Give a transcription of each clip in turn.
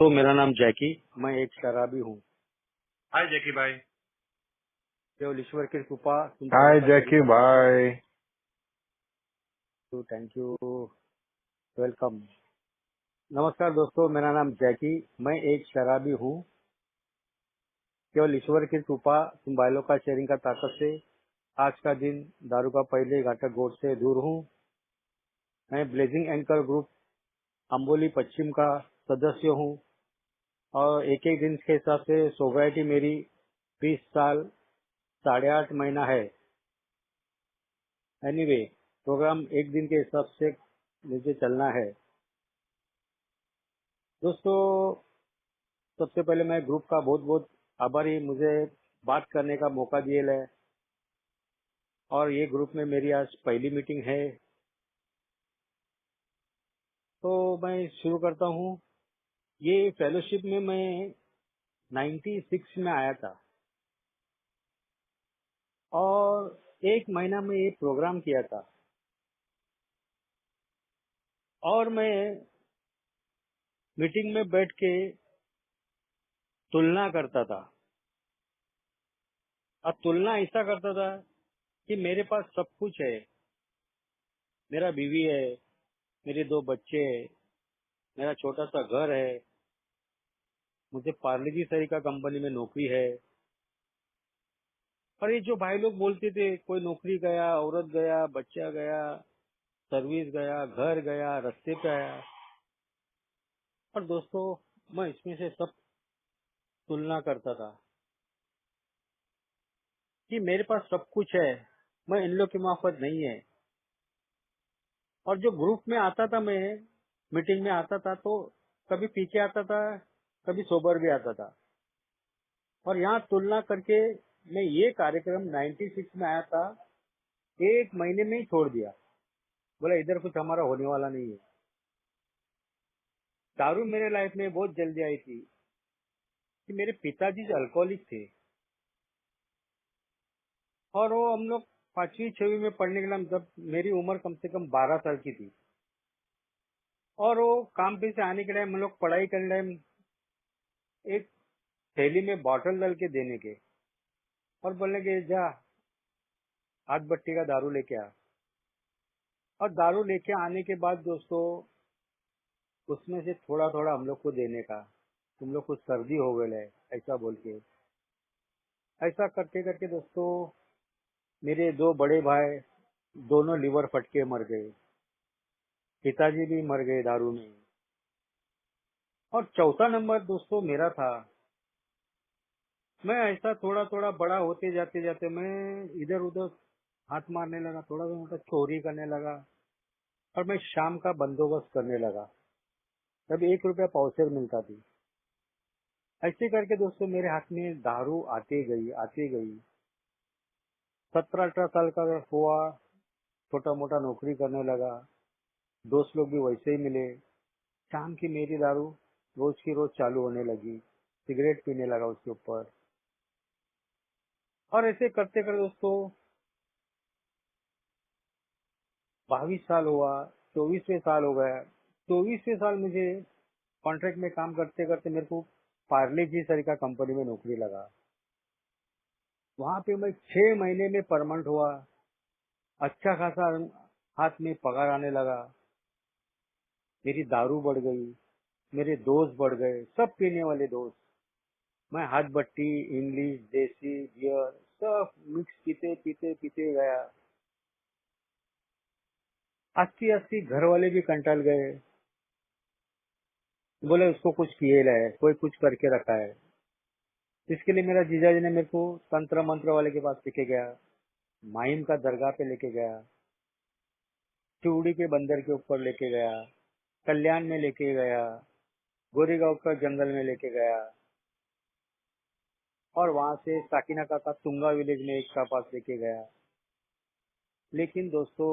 तो मेरा नाम जैकी, मैं एक शराबी हूँ। हाय जैकी भाई। केवल ईश्वर की कृपा तुम हाय सबका जैकी चरित्र भाई। तो थैंक यू, वेलकम। नमस्कार दोस्तों, मेरा नाम जैकी, मैं एक शराबी हूँ। केवल ईश्वर की कृपा तुम भाइयों का शेयरिंग का ताकत से आज का दिन दारू का पहले घातक गोट से दूर हूँ। मैं ब्लेजिंग एंकर ग्रुप अम्बोली पश्चिम का सदस्य हूँ और एक एक दिन के हिसाब से सोब्राइटी मेरी 20 साल 8.5 महीना है। एनीवे, प्रोग्राम एक दिन के हिसाब से मुझे चलना है। दोस्तों, सबसे पहले मैं ग्रुप का बहुत बहुत आभारी, मुझे बात करने का मौका दिए है। और ये ग्रुप में मेरी आज पहली मीटिंग है, तो मैं शुरू करता हूँ। ये फेलोशिप में मैं 96 में आया था और एक महीना में ये प्रोग्राम किया था और मैं मीटिंग में बैठ के तुलना करता था। और तुलना ऐसा करता था कि मेरे पास सब कुछ है, मेरा बीवी है, मेरे 2 बच्चे हैं, मेरा छोटा सा घर है, मुझे पार्ले जी सरी का कंपनी में नौकरी है। और ये जो भाई लोग बोलते थे, कोई नौकरी गया, औरत गया, बच्चा गया, सर्विस गया, घर गया, रास्ते पे आया। और दोस्तों, मैं इसमें से सब तुलना करता था कि मेरे पास सब कुछ है, मैं इन लोग की मार्फत नहीं है। और जो ग्रुप में आता था, मैं मीटिंग में आता था तो कभी पीछे आता था, कभी सोबर भी आता था। और यहाँ तुलना करके मैं ये कार्यक्रम 96 में आया था, एक महीने में ही छोड़ दिया। बोला इधर कुछ हमारा होने वाला नहीं है। दारू मेरे लाइफ में बहुत जल्दी आई थी कि मेरे पिताजी अल्कोहलिक थे और वो हम लोग 5वीं 6वीं में पढ़ने के लिए, जब मेरी उम्र कम से कम 12 साल की थी, और वो काम पे से आने के टाइम हम लोग पढ़ाई करने टाइम एक थैली में बॉटल डाल के देने के और बोलने के जा हाथ भट्टी का दारू लेके आ। और दारू लेके आने के बाद दोस्तों, उसमें से थोड़ा थोड़ा हम लोग को देने का, तुम लोग को सर्दी हो गई है ऐसा बोल के। ऐसा करते करके दोस्तों, मेरे 2 बड़े भाई दोनों लीवर फटके मर गए, पिताजी भी मर गए दारू में। और चौथा नंबर दोस्तों मेरा था। मैं ऐसा थोड़ा थोड़ा बड़ा होते जाते जाते मैं इधर उधर हाथ मारने लगा, थोड़ा मोटा चोरी करने लगा और मैं शाम का बंदोबस्त करने लगा। तब 1 रुपया पावशेर मिलता थी। ऐसे करके दोस्तों मेरे हाथ में दारू आती गई आती गई। 17-18 साल का हुआ, छोटा मोटा नौकरी करने लगा, दोस्त लोग भी वैसे ही मिले। शाम की मेरी दारू रोज की रोज चालू होने लगी, सिगरेट पीने लगा उसके ऊपर। और ऐसे करते करते दोस्तों 22 साल हुआ, 24वें साल हो गया। 24वें साल मुझे कॉन्ट्रैक्ट में काम करते करते मेरे को पार्ले जी सर का कंपनी में नौकरी लगा। वहां पे मैं 6 महीने में परमानेंट हुआ। अच्छा खासा हाथ में पगार आने लगा, मेरी दारू बढ़ गई, मेरे दोस्त बढ़ गए, सब पीने वाले दोस्त। मैं हाथ भट्टी, इंग्लिश, देसी बियर सब मिक्स पीते पीते पीते गया। आस्ती आस्ती घर वाले भी कंटाल गए, बोले उसको कुछ किए है, कोई कुछ करके रखा है। इसके लिए मेरा जीजाजी ने मेरे को तंत्र मंत्र वाले के पास लेके गया, माहिम का दरगाह पे लेके गया, चूड़ी के बंदर के ऊपर लेके गया, कल्याण में लेके गया, गोरेगांव का जंगल में लेके गया और वहां से साकिना का तुंगा विलेज में एक का पास लेके गया। लेकिन दोस्तों,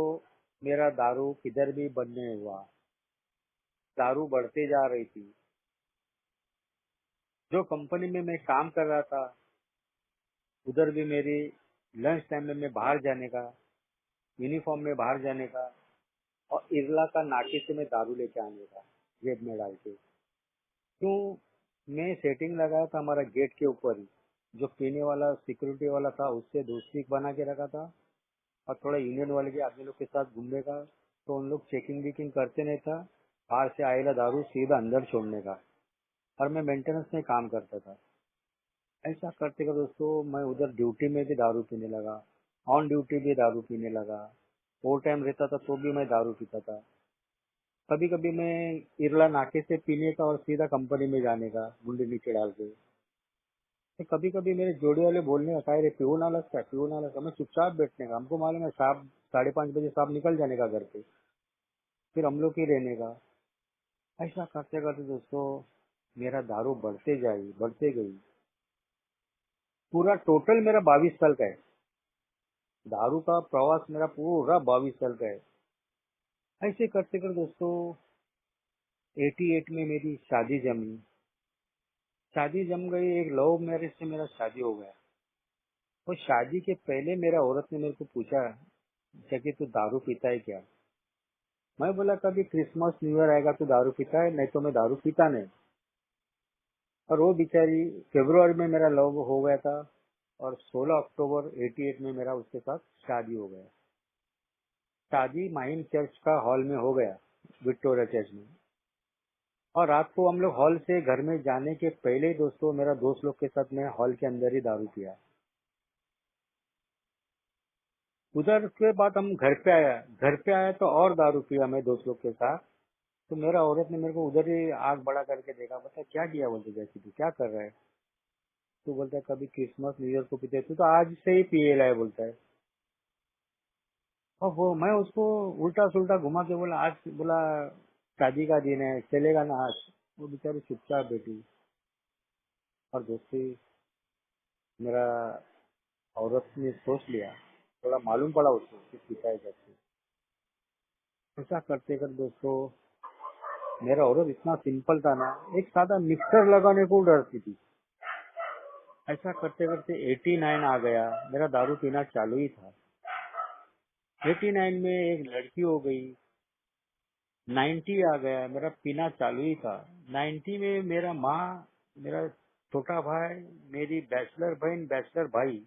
मेरा दारू किधर भी बंद नहीं हुआ, दारू बढ़ते जा रही थी। जो कंपनी में मैं काम कर रहा था, उधर भी मेरी लंच टाइम में मैं बाहर जाने का, यूनिफॉर्म में बाहर जाने का और इरला का नाके से मैं दारू लेके आने का जेब में डाल के। क्यों? मैं सेटिंग लगाया था हमारा गेट के ऊपर ही, जो पीने वाला सिक्योरिटी वाला था उससे दोस्ती बना के रखा था, और थोड़ा यूनियन वाले के आदमी लोग के साथ घूमने का, तो उन लोग चेकिंग वेकिंग करते नहीं था। बाहर से आएगा दारू सीधा अंदर छोड़ने का, और मैं मेंटेनेंस में काम करता था। ऐसा करते करते दोस्तों मैं उधर ड्यूटी में भी दारू पीने लगा, ऑन ड्यूटी भी दारू पीने लगा, ओवर टाइम रहता था तो भी मैं दारू पीता था। कभी कभी मैं इरला नाके से पीने का और सीधा कंपनी में जाने का गुंडे नीचे डाल के। तो कभी कभी मेरे जोड़ी वाले बोलने का काय रे पीऊ ना लगता है, पीऊ ना लगता, मैं चुपचाप बैठने का, हमको मालूम है साहब 5:30 बजे साहब निकल जाने का घर पे, फिर हम लोग ही रहने का। ऐसा करते करते दोस्तों मेरा दारू बढ़ते गई। पूरा टोटल मेरा 22 साल का है, दारू का प्रवास मेरा पूरा 22 साल का है। ऐसे करते करते दोस्तों 88 में मेरी शादी जमी। शादी जम गई, एक लव मैरिज से मेरा शादी हो गया। और शादी के पहले मेरा औरत ने मेरे को पूछा कि तू दारू पीता है क्या? मैं बोला कभी क्रिसमस न्यू ईयर आएगा तो दारू पीता है, नहीं तो मैं दारू पीता नहीं। और वो बेचारी, फरवरी में मेरा लव हो गया था, और 16 अक्टूबर 88 में मेरा उसके साथ शादी हो गया। शादी माइन चर्च का हॉल में हो गया, विक्टोरिया चर्च में। और रात को हम लोग हॉल से घर में जाने के पहले ही दोस्तों मेरा दोस्त लोग के साथ मैं हॉल के अंदर ही दारू पिया। उधर के बाद हम घर पे आया तो और दारू पिया मैं दोस्त लोग के साथ। तो मेरा औरत ने मेरे को उधर ही आग बड़ा करके देखा, बता क्या किया, बोलते जैसे तू क्या कर रहा है? तो बोलता है कभी क्रिसमस न्यू ईयर को पीते, तू तो आज से ही पिए लाए, बोलता है। और वो मैं उसको उल्टा सुल्टा घुमा के बोला, आज बोला शादी का दिन है, चलेगा ना आज? वो बेचारी चुपचाप बैठी। और दोस्ती मेरा औरत ने सोच लिया, थोड़ा मालूम पड़ा उसको कि पिता है कैसे। ऐसा करते कर दोस्तों मेरा औरत इतना सिंपल था ना, एक सादा मिक्सर लगाने को डरती थी। ऐसा करते करते 89 आ गया, मेरा दारू पीना चालू ही था। 89 में एक लड़की हो गई, 90 आ गया, मेरा पीना चालू ही था। 90 में मेरा माँ, मेरा छोटा भाई, मेरी बैचलर बहन, बैचलर भाई,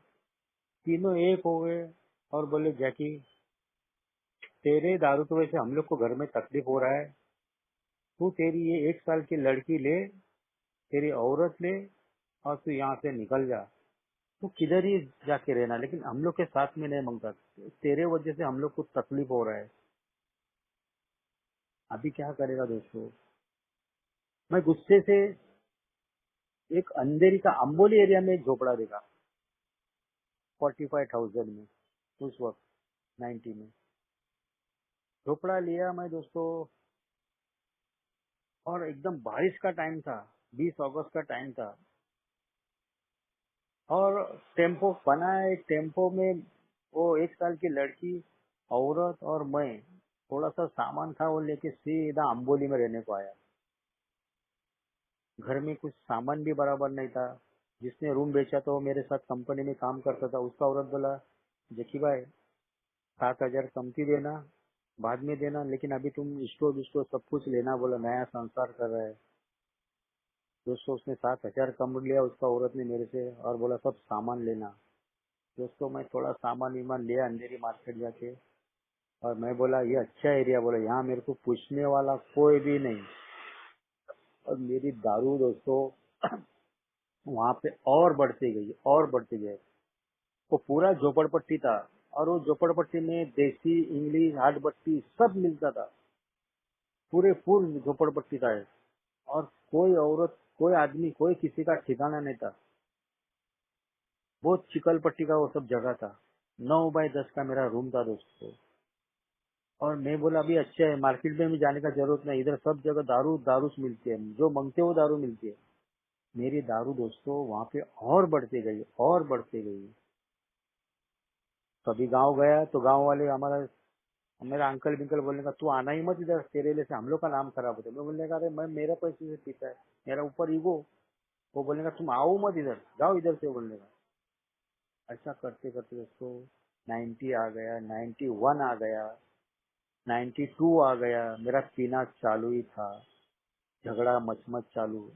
तीनों एक हो गए। और बोले जैकी तेरे दारू की वजह से हम लोग को घर में तकलीफ हो रहा है, तू तेरी ये 1 साल की लड़की ले, तेरी औरत ले, और तू यहाँ से निकल जा, तू किधर ही जाके रहना, लेकिन हम लोग के साथ में नहीं मांगता, तेरे वजह से हम लोग को तकलीफ हो रहा है। अभी क्या करेगा दोस्तों? मैं गुस्से से एक अंधेरी का अम्बोली एरिया में एक झोपड़ा देखा, 45,000 में, उस वक्त 90 में झोपड़ा लिया मैं दोस्तों। और एकदम बारिश का टाइम था, 20 अगस्त का टाइम था। और टेम्पो बनाया, एक टेम्पो में वो 1 साल की लड़की, औरत और मैं, थोड़ा सा सामान था वो लेके सीधा अम्बोली में रहने को आया। घर में कुछ सामान भी बराबर नहीं था। जिसने रूम बेचा था वो मेरे साथ कंपनी में काम करता था, उसका औरत बोला जकी भाई 7,000 कमती देना, बाद में देना, लेकिन अभी तुम स्टोव विस्टोव सब कुछ लेना, बोला नया संसार कर रहा है। दोस्तों उसने 7,000 कम लिया उसका औरत ने मेरे से, और बोला सब सामान लेना। दोस्तों मैं थोड़ा सामान विमान लिया अंधेरी मार्केट जाके। और मैं बोला ये अच्छा एरिया, बोला यहाँ मेरे को पूछने वाला कोई भी नहीं। और मेरी दारू दोस्तों वहाँ पे और बढ़ती गई, और बढ़ती गई। वो पूरा झोपड़पट्टी था, और वो झोपड़पट्टी में देसी इंग्लिश हाट बट्टी सब मिलता था, पूरे फुल झोपड़पट्टी था। और कोई औरत, कोई आदमी, कोई किसी का ठिकाना नहीं था। बहुत चिकल पट्टी का वो सब जगह था। 9 बाय 10 का मेरा रूम था दोस्तों। और मैं बोला अभी अच्छा है, मार्केट में भी जाने का जरूरत नहीं, इधर सब जगह दारू दारू मिलती है, जो मांगते हो दारू मिलती है। मेरी दारू दोस्तों वहाँ पे और बढ़ती गई, और बढ़ती गई। कभी गांव गया तो गांव वाले हमारा, मेरा अंकल बिंकल बोलने का तू आना ही मत इधर, तेरे लिए से हम लोग का नाम खराब होता है। मैं बोलने का अरे मैं मेरा पैसे से पीता है, मेरा ऊपर ईगो। वो बोलने का तुम आओ मत इधर, जाओ इधर से, बोलने का। ऐसा करते करते दोस्तों 90 आ गया, 91 आ गया, 92 आ गया, मेरा पीना चालू ही था। झगड़ा मचमच चालू।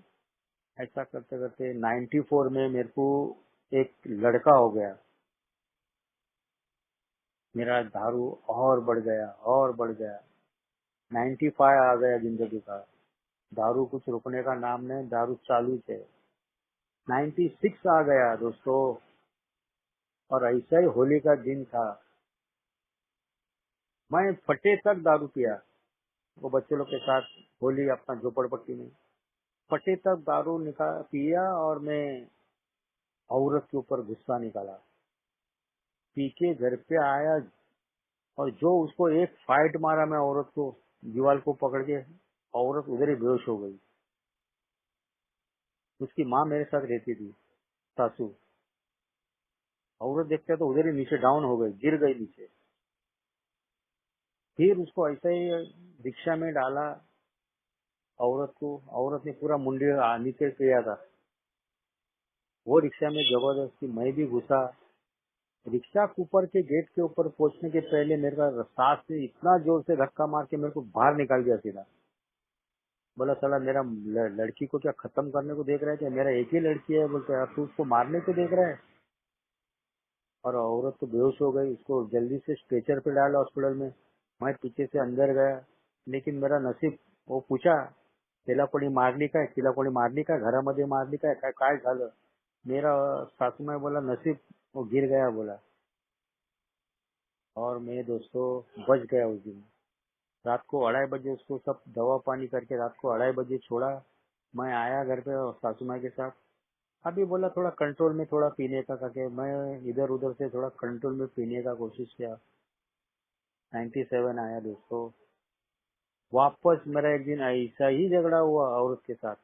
ऐसा करते करते 94 में मेरे को एक लड़का हो गया। मेरा दारू और बढ़ गया और बढ़ गया। 95 आ गया जिंदगी का। दारू कुछ रुकने का नाम नहीं, दारू चालू थे। 96 आ गया दोस्तों, और ऐसा ही होली का दिन था। मैं फटे तक दारू पिया, वो बच्चे लोग के साथ होली अपना झोपड़पट्टी में। फटे तक दारू पिया, और मैं औरत के ऊपर गुस्सा निकाला। पी के घर पे आया, और जो उसको एक फाइट मारा मैं औरत को, दीवार को पकड़ के, औरत उधर ही बेहोश हो गई। उसकी माँ मेरे साथ रहती थी, सासू। औरत देखते तो उधर ही नीचे डाउन हो गई, गिर गई नीचे। फिर उसको ऐसे ही रिक्शा में डाला औरत को। औरत ने पूरा मुंडी नीचे किया था। वो रिक्शा में जबरदस्ती मैं भी घुसा। रिक्शा ऊपर के गेट के ऊपर पहुंचने के पहले मेरे का सांस से इतना जोर से धक्का मार के मेरे को बाहर निकाल दिया सीधा। बोला साला मेरा लड़की को क्या खत्म करने को देख रहा है क्या? मेरा एक ही लड़की है। बोलते यार तू उसको मारने को देख रहा है। और औरत तो बेहोश हो गई। उसको जल्दी से स्ट्रेचर पे डाला हॉस्पिटल में। मैं पीछे से अंदर गया, लेकिन मेरा नसीब, वो पूछा तिला कोणी मारली काय, तिला कोणी मारली काय, घरामध्ये मारली काय, काय काय झालं? मेरा सासू बोला नसीब वो गिर गया बोला। और मैं दोस्तों बच गया उस दिन। रात को 2:30 बजे उसको सब दवा पानी करके रात को 2:30 बजे छोड़ा। मैं आया घर पे सासू माँ के साथ। अभी बोला थोड़ा कंट्रोल में, थोड़ा पीने का करके मैं इधर उधर से थोड़ा कंट्रोल में पीने का कोशिश किया। 97 आया दोस्तों। वापस मेरा एक दिन ऐसा ही झगड़ा हुआ औरत के साथ,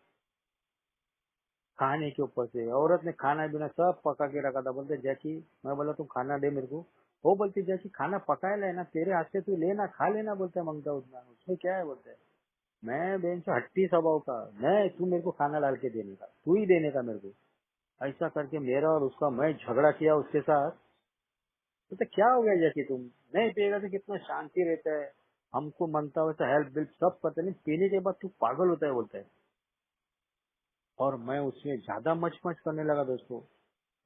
खाने के ऊपर से। औरत ने खाना बिना सब पका के रखा था। बोलते जैकी, मैं बोला तू खाना दे मेरे को। वो बोलती जैकी खाना पकाया है ना, तेरे हाथ से तू लेना, खा लेना। बोलते मांगता उतना, उसमें क्या है? बोलते मैं बेंच हट्टी स्वभाव का, मैं तू मेरे को खाना डाल के देने का, तू ही देने का मेरे को। ऐसा करके मेरा और उसका मैं झगड़ा किया उसके साथ। तो क्या हो गया जैकी, तुम नहीं पिएगा तो कितना शांति रहता है, हमको मनता हो तो हेल्प बिल्प सब करते, नहीं पीने के बाद तू पागल होता है बोलता है। और मैं उसमें ज्यादा मच करने लगा दोस्तों।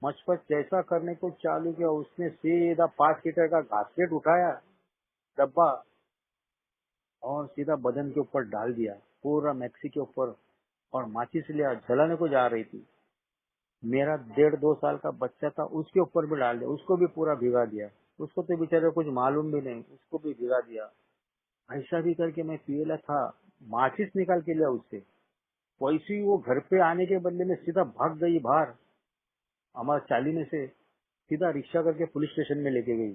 मच जैसा करने को चालू किया, उसने सीधा 5 लीटर का घासलेट उठाया डब्बा, और सीधा बदन के ऊपर डाल दिया, पूरा मैक्सी के ऊपर। और माचिस लिया, जलाने को जा रही थी। मेरा 1.5-2 साल का बच्चा था, उसके ऊपर भी डाल दिया, उसको भी पूरा भिगा दिया। उसको तो बेचारे कुछ मालूम भी नहीं, उसको भी भिगा दिया। ऐसा भी करके मैं पिएला था। माचिस निकाल के लिया उससे। वैसे ही वो घर पे आने के बदले में सीधा भाग गई बाहर, हमारा चाली में से सीधा रिक्शा करके पुलिस स्टेशन में लेके गई।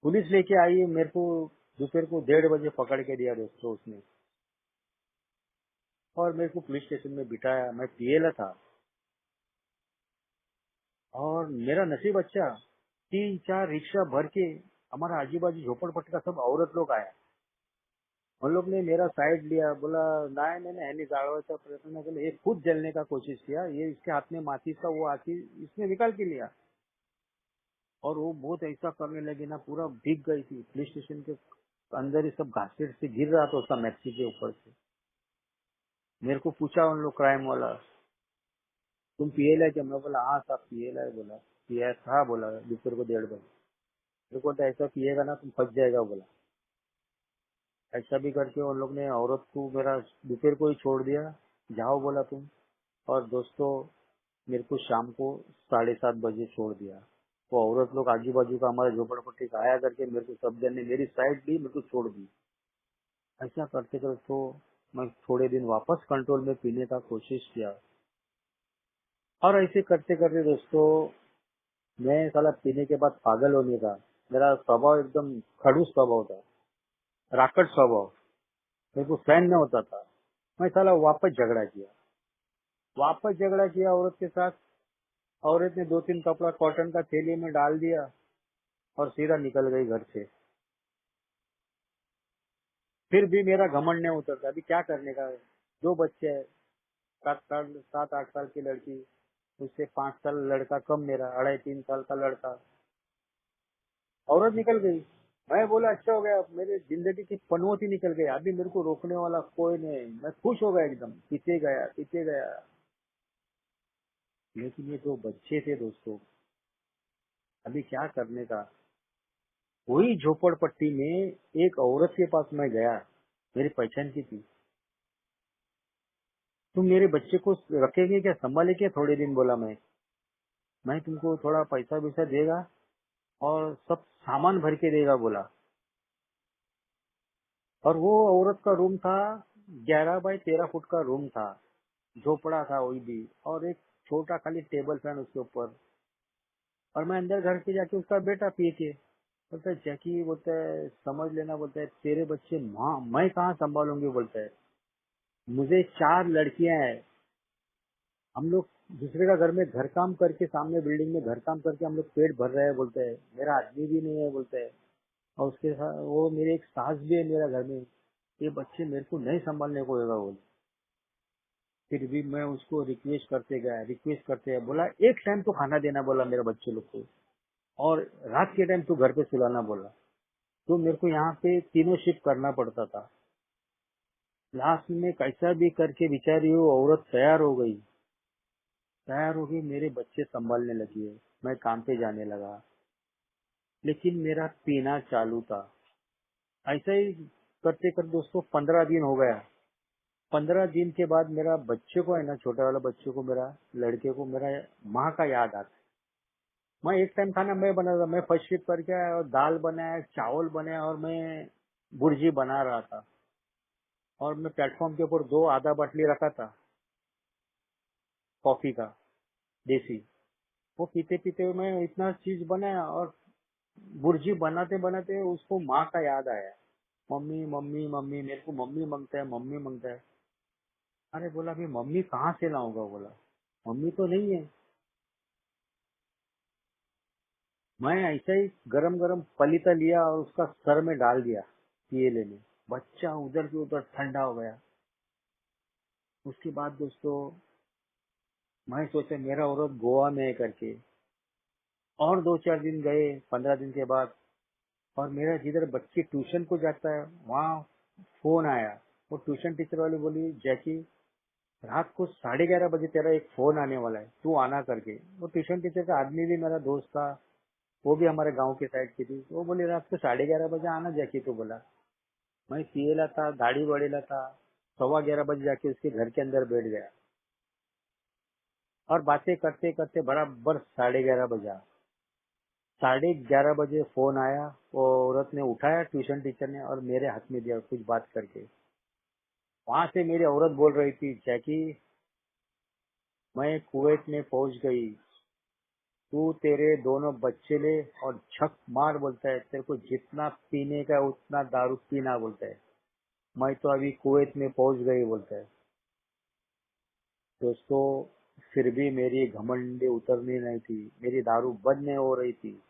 पुलिस लेके आई मेरे को, दोपहर को 1:30 बजे पकड़ के दिया दोस्तों उसने, और मेरे को पुलिस स्टेशन में बिठाया। मैं पिएला था, और मेरा नसीब अच्छा, 3-4 रिक्शा भर के हमारा आजू बाजू झोपड़पट्टी का सब औरत लोग आया। उन लोग ने मेरा साइड लिया। बोला नहीं मैंने ह्यानी जाळवायचा प्रयत्न नहीं केला, ये खुद जलने का कोशिश किया, ये इसके हाथ में माचिस था, वो आती इसने निकाल के लिया। और वो बहुत ऐसा करने लगी ना, पूरा भीग गई थी। पुलिस स्टेशन के अंदर ही सब घासे से गिर रहा था उसका मैक्सी के ऊपर से। मेरे को पूछा उन लोग क्राइम वाला, तुम पिएला क्या? मैं बोला हाँ साहब पिएला है। बोला पिया था? बोला दोपहर को 1:30 बजे। मेरे को तो ऐसा पिएगा ना तुम फंस जाएगा बोला। ऐसा भी करके उन लोग ने औरत को मेरा दोपहर को ही छोड़ दिया, जाओ बोला तुम। और दोस्तों मेरे को शाम को 7:30 बजे छोड़ दिया। वो औरत लोग आजू बाजू का हमारे झोपड़पट्टी का आया करके मेरे को, सब जन ने मेरी साइड ली, मेरे को छोड़ दी। ऐसा करते करते तो मैं थोड़े दिन वापस कंट्रोल में पीने का कोशिश किया। और ऐसे करते करते दोस्तों मैं साला पीने के बाद पागल होने का, मेरा स्वभाव एकदम खड़ूस स्वभाव था, राकट स्वभाव, मेरे को सहन न होता था। मैं साला वापस झगड़ा किया, औरत के साथ। औरत ने 2-3 कपड़ा कॉटन का थैली में डाल दिया, और सीधा निकल गई घर से। फिर भी मेरा घमंड नहीं उतरता। अभी क्या करने का है? जो बच्चे है, 7-8 साल की लड़की, उससे 5 साल लड़का कम, मेरा 2.5-3 साल का लड़का। औरत निकल गई। मैं बोला अच्छा हो गया, मेरे जिंदगी की पनौती निकल गई, अभी मेरे को रोकने वाला कोई नहीं। मैं खुश हो गया एकदम, पीछे गया पीछे गया। लेकिन ये जो बच्चे थे दोस्तों, अभी क्या करने का। वही झोपड़पट्टी में एक औरत के पास मैं गया, मेरी पहचान की थी। तुम मेरे बच्चे को रखेंगे क्या, संभाले क्या थोड़े दिन? बोला मैं तुमको थोड़ा पैसा वैसा देगा और सब सामान भर के देगा बोला। और वो औरत का रूम था 11 बाय 13 फुट का रूम था, झोपड़ा था वही भी, और एक छोटा खाली टेबल फैन उसके ऊपर। और मैं अंदर घर के जाके उसका बेटा पी के बोलता है जैकी, बोलता है समझ लेना, बोलता है तेरे बच्चे माँ मैं कहाँ संभालूंगी, बोलता है मुझे 4 लड़कियां हैं, हम लोग दूसरे का घर में घर काम करके, सामने बिल्डिंग में घर काम करके हम लोग पेट भर रहे हैं, बोलते हैं मेरा आदमी भी नहीं है, बोलते हैं और उसके साथ वो मेरे एक सास भी है मेरा घर में, ये बच्चे मेरे को नहीं संभालने को होगा बोल। फिर भी मैं उसको रिक्वेस्ट करते गया, बोला एक टाइम तो खाना देना बोला मेरे बच्चे लोग को, और रात के टाइम तो घर पे सुलाना बोला। तो मेरे को यहाँ पे तीनों शिफ्ट करना पड़ता था। लास्ट में कैसा भी करके बेचारी वो औरत तैयार हो गई, मेरे बच्चे संभालने लगी है, मैं काम पे जाने लगा। लेकिन मेरा पीना चालू था। ऐसा ही करते करते दोस्तों 15 दिन हो गया। 15 दिन के बाद मेरा बच्चे को है ना, छोटा वाला बच्चे को, मेरा लड़के को मेरा माँ का याद आता। मैं एक टाइम खाना मैं बना रहा, मैं फर्स्ट शिफ्ट करके आया और दाल बनाया, चावल बनाया, और मैं भुर्जी बना रहा था। और मैं प्लेटफॉर्म के ऊपर 2 आधा बाटली रखा था कॉफी का, देसी। वो पीते पीते मैं इतना चीज बनाया, और भुर्जी बनाते बनाते उसको माँ का याद आया। मम्मी मम्मी मम्मी, मेरे को मम्मी मांगता है, मम्मी मांगता है। अरे बोला अभी मम्मी कहाँ से लाऊंगा, बोला मम्मी तो नहीं है। मैं ऐसा ही गरम गरम पलीता लिया और उसका सर में डाल दिया पिए लेने। बच्चा उधर के उधर ठंडा हो गया। उसके बाद दोस्तों मैं सोचा मेरा औरत गोवा में है करके, और 2 4 दिन गए 15 दिन के बाद। और मेरा जिधर बच्चे ट्यूशन को जाता है वहाँ फोन आया। वो ट्यूशन टीचर वाली बोली जैकी, रात को 11:30 बजे तेरा एक फोन आने वाला है, तू आना करके। वो ट्यूशन टीचर का आदमी भी मेरा दोस्त था, वो भी हमारे गांव के साइड की थी। वो बोली रात को 11:30 बजे आना जैकी। तो बोला मैं पिएला था, दाढ़ी बड़ेला था, 11:15 बजे जाके उसके घर के अंदर बैठ गया। और बातें करते करते बराबर 11:30 बजा। 11:30 बजे फोन आया, वो औरत ने उठाया ट्यूशन टीचर ने, और मेरे हाथ में दिया कुछ बात करके। वहां से मेरी औरत बोल रही थी जैकी, मैं कुवैत में पहुंच गई, तू तेरे दोनों बच्चे ले और झक मार, बोलता है तेरे को जितना पीने का उतना दारू पीना, बोलता है मैं तो अभी कुवैत में पहुंच गई, बोलता है। दोस्तों फिर भी मेरी घमंडी उतरनी नहीं थी, मेरी दारू बंद नहीं हो रही थी।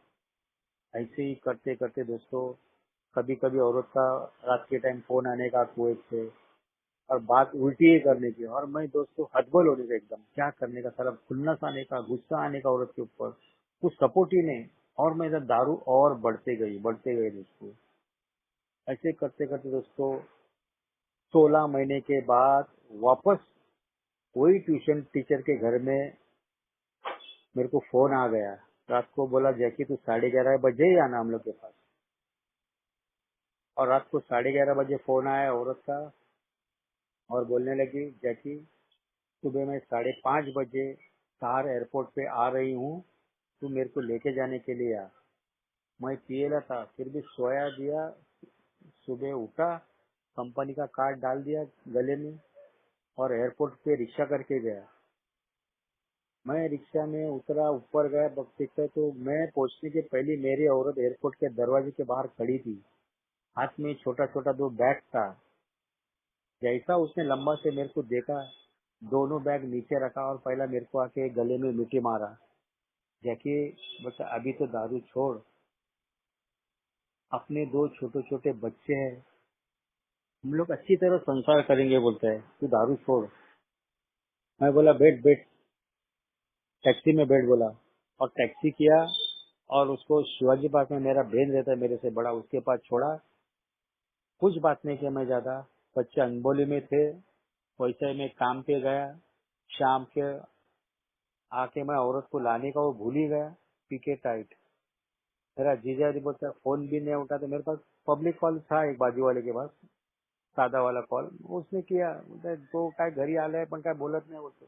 ऐसे ही करते करते दोस्तों कभी कभी औरत का रात के टाइम फोन आने का कुवैत से, और बात उल्टी ही करने की, और मैं दोस्तों हदबल होने का एकदम, क्या करने का, सारा खुन्नस आने का, गुस्सा आने का औरत के ऊपर, कुछ सपोर्ट ही नहीं। और मेरा दारू और बढ़ते गई दोस्तों। ऐसे करते करते दोस्तों 16 महीने के बाद वापस वही ट्यूशन टीचर के घर में मेरे को फोन आ गया। रात को बोला जैकी तू 11:30 बजे ही आना हम लोग के पास। और रात को 11:30 बजे फोन आया औरत का, और बोलने लगी जैकी, सुबह मैं 5:30 बजे कार एयरपोर्ट पे आ रही हूँ, तू मेरे को लेके जाने के लिए आ। मैं पिएला था फिर भी सोया दिया। सुबह उठा, कंपनी का कार्ड डाल दिया गले में, और एयरपोर्ट पे रिक्शा करके गया। मैं रिक्शा में उतरा, ऊपर गया, देखता तो मैं पहुंचने के पहले मेरी औरत एयरपोर्ट के दरवाजे के बाहर खड़ी थी। हाथ में छोटा छोटा 2 बैग था। जैसा उसने लंबा से मेरे को देखा, दोनों बैग नीचे रखा और पहला मेरे को आके गले में मिट्टी मारा। जैकी बता अभी तो दारू छोड़, अपने 2 छोटे छोटे बच्चे हैं, हम लोग अच्छी तरह संसार करेंगे, बोलता है तू दारू छोड़। मैं बोला बैठ बैठ, टैक्सी में बैठ बोला, और टैक्सी किया। और उसको शिवाजी पार्क में मेरा बहन रहता है मेरे से बड़ा, उसके पास छोड़ा। कुछ बात नहीं किया मैं ज्यादा। बच्चे अनबोली में थे, वैसे ही मैं काम पे गया। शाम के आके मैं औरत को लाने का वो भूल ही गया, पीके टाइट। मेरा जीजा जी बोलता है फोन भी नहीं उठाते। मेरे पास पब्लिक कॉल था एक बाजू वाले के पास, सादा वाला कॉल, उसने किया। बोलता है तो काय घरी आलाय पण काय बोलत नाही बोलतो।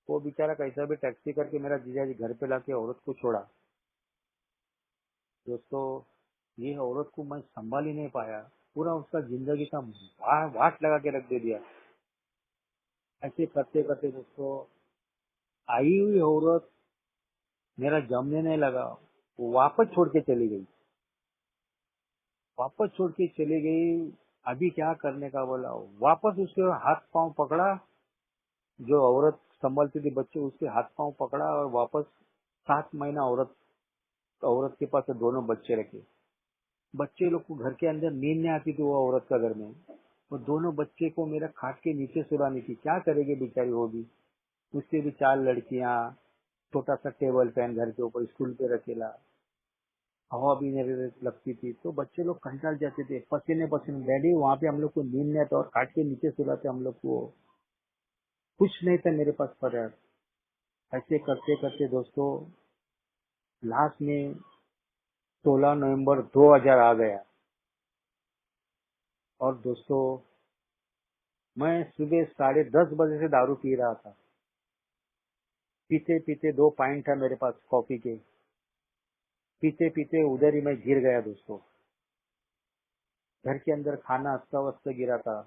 वो बेचारा कैसा भी टैक्सी करके मेरा जीजा जी घर पे लाके औरत को छोड़ा। दोस्तों, ये औरत को मैं संभाल ही नहीं पाया। पूरा उसका जिंदगी का वाट लगा के रख दे दिया। ऐसे करते करते दोस्तों, आई हुई औरत मेरा जमने नहीं लगा, वो वापस छोड़ के चली गई। वापस छोड़ के चली गई। अभी क्या करने का बोला, वापस उसके हाथ पांव पकड़ा। जो औरत संभालती थी बच्चे, उसके हाथ पांव पकड़ा और वापस 7 महीना औरत औरत के पास दोनों बच्चे रखे। बच्चे लोग को घर के अंदर नींद नहीं आती थी वो औरत का घर में। वो दोनों बच्चे को मेरा खाट के नीचे सुलानी थी। क्या करेगी बेचारी वो भी। उसके भी 4 लड़कियां, छोटा सा टेबल फैन घर के ऊपर स्कूल पे रखेला, हवा भी नहीं लगती थी। तो बच्चे लोग कंटाल जाते थे, पसीने पसीने। डैडी वहाँ पे हम लोग को नींद नहीं आता और खाट के नीचे सुलाते हम लोग को। कुछ नहीं था मेरे पास फर्क। ऐसे करते करते दोस्तों, लास्ट में 16 नवंबर 2000 आ गया। और दोस्तों, मैं सुबह 10:30 बजे से दारू पी रहा था। पीते पीते 2 पाइंट था मेरे पास कॉफी के। पीते पीते उधर ही मैं गिर गया दोस्तों। घर के अंदर खाना अस्त व्यस्त गिरा था।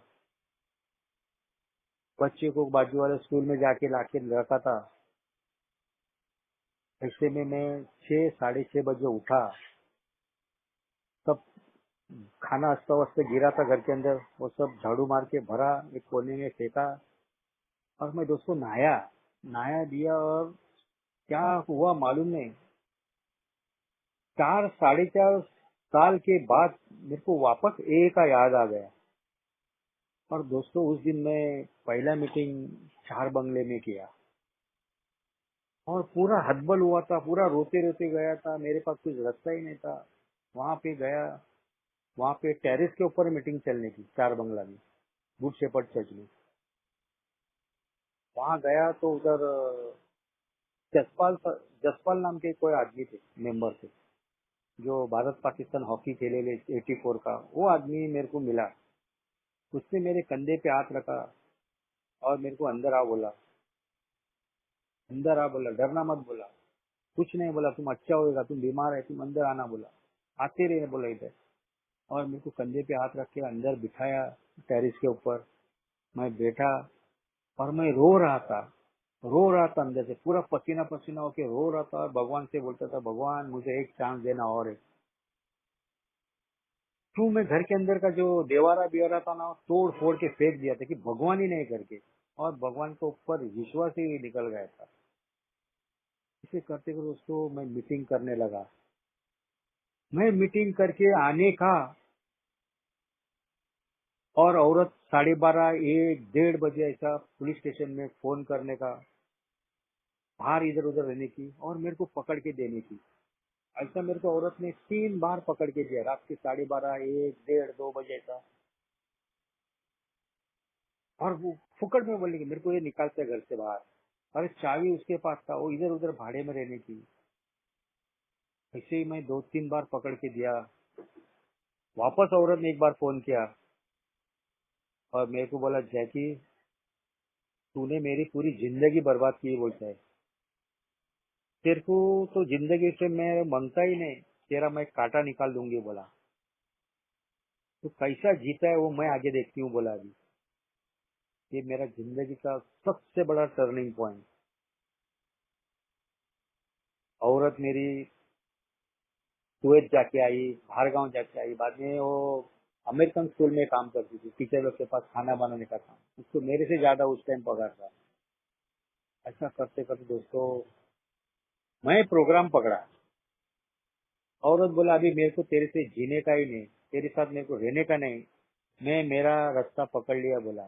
बच्चे को बाजू वाले स्कूल में जाके लाके रखा था। ऐसे में मैं 6 साढ़े 6 बजे उठा। सब खाना अस्त व्यस्त गिरा था घर के अंदर, वो सब झाड़ू मार के भरा, एक कोने में फेंका। और मैं दोस्तों नहाया, नहाया दिया। और क्या हुआ मालूम नहीं, 4 साढ़े 4 साल के बाद मेरे को वापस ए का याद आ गया। और दोस्तों, उस दिन मैं पहला मीटिंग 4 बंगले में किया और पूरा हतबल हुआ था। पूरा रोते रोते गया था, मेरे पास कुछ रास्ता ही नहीं था। वहां पे गया, वहां पे टेरेस के ऊपर मीटिंग चलने की 4 बंगला में, गुड शेपर्ड चर्च में। वहां गया तो उधर जसपाल जसपाल नाम के कोई आदमी थे, मेंबर थे, जो भारत पाकिस्तान हॉकी खेले 84 का। वो आदमी मेरे को मिला। उसने मेरे कंधे पे हाथ रखा और मेरे को अंदर आ बोला। अंदर आ बोला, डरना मत बोला, कुछ नहीं बोला, तुम अच्छा होएगा, तुम बीमार है, तुम अंदर आना बोला, आते रहे बोला इधर। और मेरे को कंधे पे हाथ रख के अंदर बिठाया टेरिस के ऊपर। मैं बैठा और मैं रो रहा था, रो रहा था अंदर से, पूरा पसीना पसीना होके रो रहा था। और भगवान से बोलता था, भगवान मुझे एक चांस देना और एक। तू मैं घर के अंदर का जो देवारा बिवारा था ना, तोड़ फोड़ के फेंक दिया था कि भगवान ही नहीं करके। और भगवान के ऊपर विश्वास ही निकल गया था। इसे करते करते दोस्तों मैं मीटिंग करने लगा। मैं मीटिंग करके आने का, और औरत 12:30 1 1:30 बजे ऐसा पुलिस स्टेशन में फोन करने का, बाहर इधर उधर रहने की और मेरे को पकड़ के देने की। ऐसा मेरे को औरत ने 3 बार पकड़ के दिया, रात के 12:30 1 1:30 2 बजे ऐसा। और वो फुकड़ में बोलेगी मेरे को ये निकालते घर से बाहर। अरे चाबी उसके पास था, वो इधर उधर भाड़े में रहने की। ऐसे ही मैं 2 3 बार पकड़ के दिया। वापस औरत ने एक बार फोन किया और मेरे को बोला, जैकी तूने मेरी पूरी जिंदगी बर्बाद की बोलता है। तेरे को तो जिंदगी से मैं मांगता ही नहीं, तेरा मैं कांटा निकाल दूंगी बोला। तो कैसा जीता है वो मैं आगे देखती हूँ बोला। अभी ये मेरा जिंदगी का सबसे बड़ा टर्निंग पॉइंट। औरत मेरी कुवैत जाके आई, बाहर गाँव जाके आई। बाद में वो अमेरिकन स्कूल में काम करती थी, टीचर लोग के पास खाना बनाने का काम। उसको मेरे से ज्यादा उस टाइम पगार था। ऐसा करते करते दोस्तों मैं प्रोग्राम पकड़ा। औरत बोला, अभी मेरे को तेरे से जीने का ही नहीं, तेरे साथ मेरे को रहने का नहीं, मैं मेरा रास्ता पकड़ लिया बोला।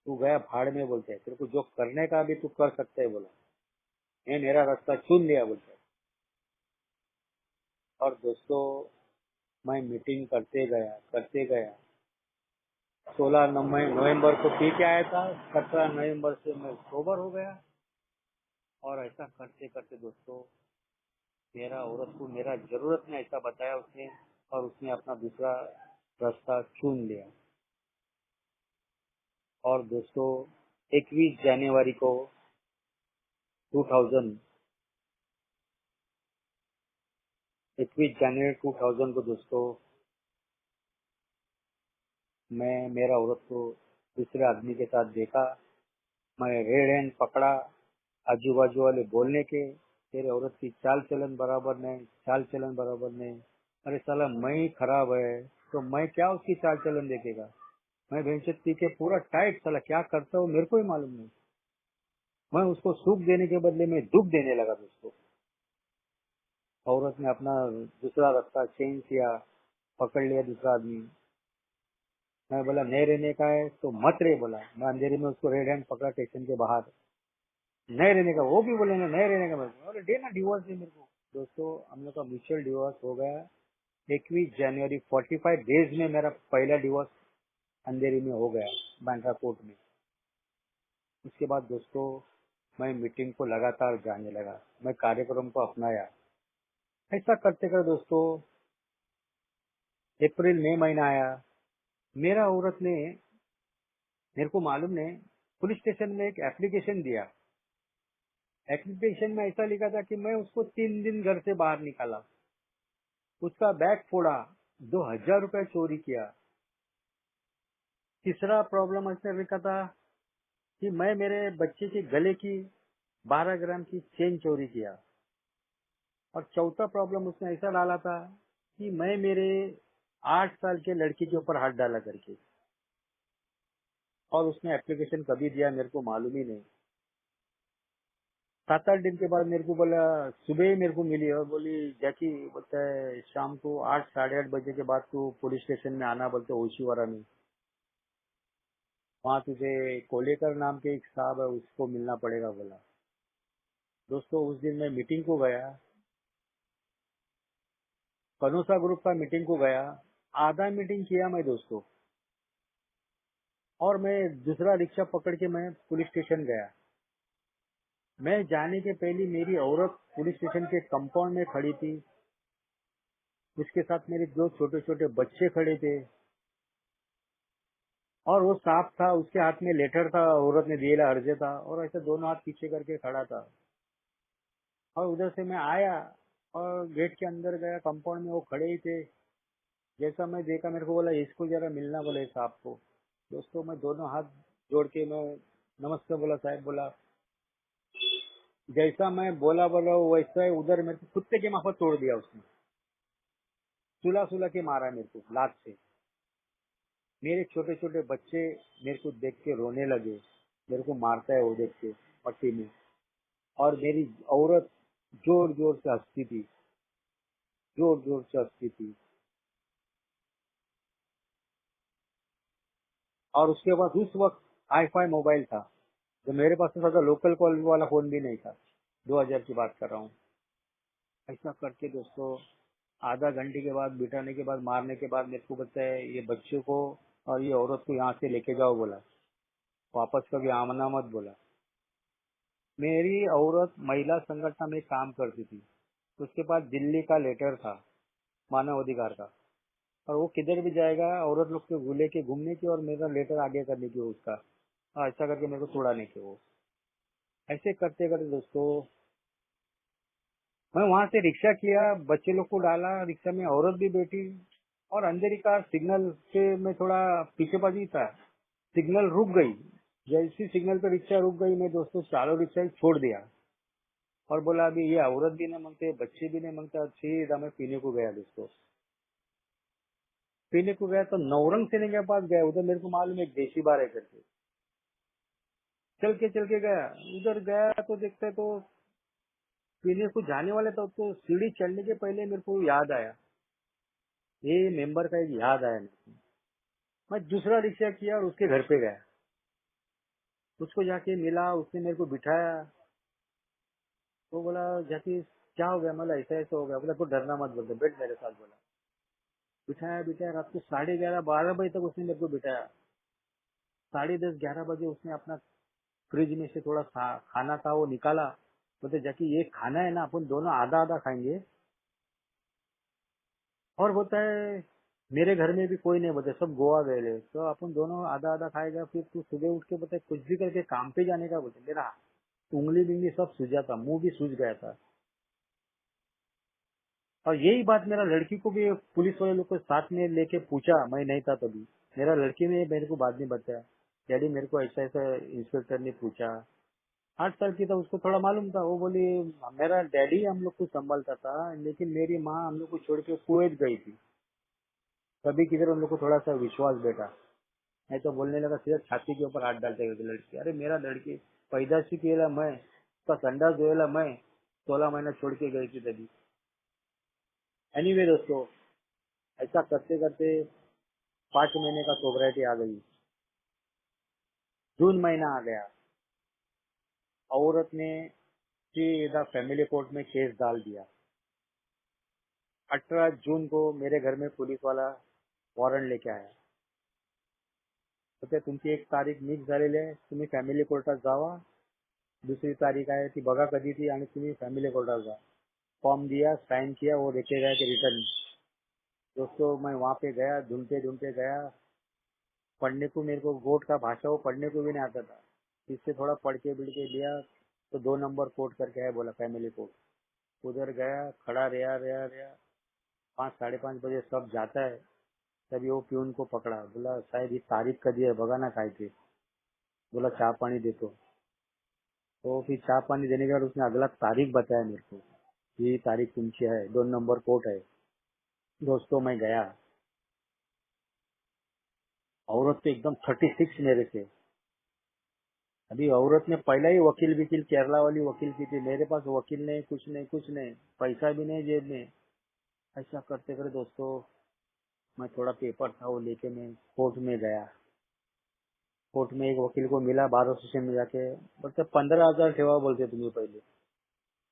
तू गया भाड़ में बोलते है, तेरे को जो करने का भी तू कर सकता है बोला। मैं मेरा रास्ता चुन लिया बोलते है। और दोस्तों मैं मीटिंग करते गया 16 नवंबर को पी के आया था, 17 नवंबर से मैं सोबर हो गया। और ऐसा करते करते दोस्तों मेरा औरत को मेरा जरूरत में ऐसा बताया उसने, और उसने अपना दूसरा रास्ता चुन लिया। और दोस्तों 21 जनवरी को 2000 21 जनवरी 2000 को दोस्तों मैं मेरा औरत को दूसरे आदमी के साथ देखा। मैं रेड हैंड पकड़ा। आजू बाजू वाले बोलने के तेरे औरत की चाल चलन बराबर नहीं। अरे साला मैं ही खराब है तो मैं क्या उसकी चाल चलन देखेगा। मैं भैंस पी के पूरा टाइट, साला क्या करता हूँ मेरे को ही मालूम नहीं। मैं उसको सुख देने के बदले में दुख देने लगा दोस्तों। औरत ने अपना दूसरा रास्ता चेंज किया, पकड़ लिया दूसरा आदमी। मैं बोला नहीं रहने का है तो मत रहे, बोला। मैं अंधेरे में उसको रेड हैंड पकड़ा स्टेशन के बाहर। नहीं रहने का, वो भी बोलेंगे नहीं रहने का। मेरे को दे ना डिवोर्स दे मेरे को। दोस्तों हम लोग का म्यूचुअल डिवोर्स हो गया 21 जनवरी। 45 डेज में मेरा पहला डिवोर्स अंधेरी में हो गया बैंड्रा कोर्ट में। उसके बाद दोस्तों मैं मीटिंग को लगातार जाने लगा, मैं कार्यक्रम को अपनाया। ऐसा करते करते दोस्तों अप्रैल मई महीना आया। मेरा औरत ने, मेरे को मालूम नहीं, पुलिस स्टेशन में एक एप्लीकेशन दिया। एप्लीकेशन में ऐसा लिखा था कि मैं उसको 3 दिन घर से बाहर निकाला, उसका बैग फोड़ा, 2000 रुपए चोरी किया। तीसरा प्रॉब्लम ऐसा लिखा था कि मैं मेरे बच्चे के गले की 12 ग्राम की चेन चोरी किया। और चौथा प्रॉब्लम उसने ऐसा डाला था कि मैं मेरे 8 साल के लड़की के ऊपर हाथ डाला करके। और उसने एप्लीकेशन कभी दिया मेरे को मालूम ही नहीं। 7-8 दिन के बाद मेरे को बोला, सुबह ही मेरे को मिली और बोली जैकी, बोलता है शाम को 8 साढ़े 8 बजे के बाद तू पुलिस स्टेशन में आना, बोलते ओशीवारा में। वहाँ तुझे कोलेकर नाम के एक साहब है, उसको मिलना पड़ेगा, बोला। दोस्तों उस दिन मैं मीटिंग को गया, कनोसा ग्रुप का मीटिंग को गया। आधा मीटिंग किया मैं दोस्तों, और मैं दूसरा रिक्शा पकड़ के मैं पुलिस स्टेशन गया। मैं जाने के पहले मेरी औरत पुलिस स्टेशन के कंपाउंड में खड़ी थी, उसके साथ मेरे 2 छोटे छोटे बच्चे खड़े थे। और वो साफ था, उसके हाथ में लेटर था, औरत ने दिएला अर्जे था, और ऐसे दोनों हाथ पीछे करके खड़ा था। और उधर से मैं आया और गेट के अंदर गया, कंपाउंड में वो खड़े ही थे। जैसा मैं देखा, मेरे को बोला इसको जरा मिलना, बोले साहब को। दोस्तों मैं दोनों हाथ जोड़ के मैं नमस्ते बोला, साहब बोला। जैसा मैं बोला वैसा ही उधर मेरे को कुत्ते के माफत तोड़ दिया उसने। सुला सुला के मारा मेरे को लात से। मेरे छोटे छोटे बच्चे मेरे को देख के रोने लगे, मेरे को मारता है वो देख के पट्टी में। और मेरी औरत जोर जोर से हंसती थी, जोर जोर से हंसती थी। और उसके बाद उस वक्त हाईफाई मोबाइल था, जो मेरे पास तो था, लोकल कॉल वाला फोन भी नहीं था। 2000 की बात कर रहा हूँ। ऐसा करके दोस्तों आधा घंटे के बाद, बिठाने के बाद, मारने के बाद मेरे को बोलता है ये बच्चों को और ये औरत को यहाँ से लेके जाओ, बोला। वापस कभी आना मत, बोला। मेरी औरत महिला संगठन में काम करती थी, उसके पास दिल्ली का लेटर था मानव अधिकार का। और वो किधर भी जाएगा औरत लोग को लेके घूमने की, और मेरा लेटर आगे करने की उसका। ऐसा करके मेरे को छुड़ाने के वो। ऐसे करते करते दोस्तों मैं वहां से रिक्शा किया, बच्चे लोग को डाला रिक्शा में, औरत भी बैठी। और अंधेरी का सिग्नल से मैं थोड़ा पीछे बाजी था, सिग्नल रुक गई। जैसी सिग्नल पे रिक्शा रुक गई, मैं दोस्तों चालू रिक्शा ही छोड़ दिया। और बोला अभी ये औरत भी नहीं मांगते, बच्चे भी नहीं मांगता, सीधा मैं पीने को गया दोस्तों। पीने को गया तो नौरंग सेने के पास गया, उधर मेरे को मालूम है एक देशी बार है करके। चल के गया, उधर गया तो देखते तो पीने को जाने वाले तो सीढ़ी चढ़ने के पहले मेरे को याद आया, ये मेंबर का एक याद आया मेरे को। मैं दूसरा रिक्शा किया और उसके घर पे गया, उसको जाके मिला, उसने मेरे को बिठाया। वो बोला जाके क्या हो गया, मतलब ऐसा ऐसा हो गया। बोला तो डरना मत, बोलते बैठ मेरे साथ। बोला बिठाया बिठाया, रात को 11:30 12 बजे तक उसने मेरे को बिठाया। 10:30 11 बजे उसने अपना फ्रिज में से थोड़ा खाना था वो निकाला। बोलते जाके ये खाना है ना, अपन दोनों आधा आधा खाएंगे। और बोलता है मेरे घर में भी कोई नहीं, बोलते सब गोवा गए ले, तो अपन दोनों आधा आधा खाएगा। फिर तू सुबह उठ के बोलते कुछ भी करके काम पे जाने का। बोलते मेरा उंगली बिंगली सब सूजा था, मुंह भी सूज गया था। और यही बात मेरा लड़की को भी पुलिस वाले लोग को साथ में लेके पूछा, मैं नहीं था तभी। मेरा लड़की ने मेरे को बाद में बताया, डैडी मेरे को ऐसा ऐसा इंस्पेक्टर ने पूछा। 8 साल की था, उसको थोड़ा मालूम था। वो बोली मेरा डैडी हम लोग को संभालता था, लेकिन मेरी माँ हम लोग को छोड़ के कुवैत गई थी। तभी किधर उन लोग को थोड़ा सा विश्वास बैठा, नहीं तो बोलने लगा सीधा छाती के ऊपर हाथ डालते हुए लड़की। अरे मेरा लड़की पैदाशी किया मैं, उसका संडा धोएला मैं, 16 महीना छोड़ के गई थी तभी। एनीवे दोस्तों, ऐसा करते करते 5 महीने का सोबराइटी आ गई। जून महीना आ गया, औरत ने सीधा फैमिली कोर्ट में केस डाल दिया। 18 जून को मेरे घर में पुलिस वाला वॉरंट लेके आया। तर तुमची 1 तारीख मिस झालेली आहे, तुम्ही फॅमिली कोर्टात जावा। दूसरी तारीख आहे ती बघा कधी ती, आणि तुम्ही फॅमिली कोर्टात जा। फॉर्म दिया, साइन किया, वो लेके गया कि रिटर्न। दोस्तों मैं वहाँ पे गया, ढूंढते ढूंढते गया। पढ़ने को मेरे को कोर्ट का भाषा वो पढ़ने को भी नहीं आता था। इससे थोड़ा पढ़ के बिड़ के लिया, तो 2 नंबर कोर्ट करके है, बोला फैमिली कोर्ट। उधर गया, खड़ा रहा रहा रहा। 5 साढ़े 5 बजे सब जाता है, तभी वो प्यून को पकड़ा। बोला शायद ये तारीख कधी है, बघा ना काय ते। बोला चाय पानी दे तो फिर चाय पानी देने के बाद उसने अगला तारीख बताया मेरे को, ये तारीख तुमची है, 2 नंबर कोर्ट है। दोस्तों मैं गया, औरत तो एकदम 36 मेरे से। अभी औरत ने पहला ही वकील वकील केरला वाली वकील की थी, मेरे पास वकील नहीं, कुछ नहीं कुछ नहीं, पैसा भी नहीं जेब में। ऐसा करते करते दोस्तों, मैं थोड़ा पेपर था वो लेके मैं कोर्ट में गया। कोर्ट में एक वकील को मिला, बार स्टेशन में जाके। बोलते 15,000 ठेवा बोलते तुम्हें पहले।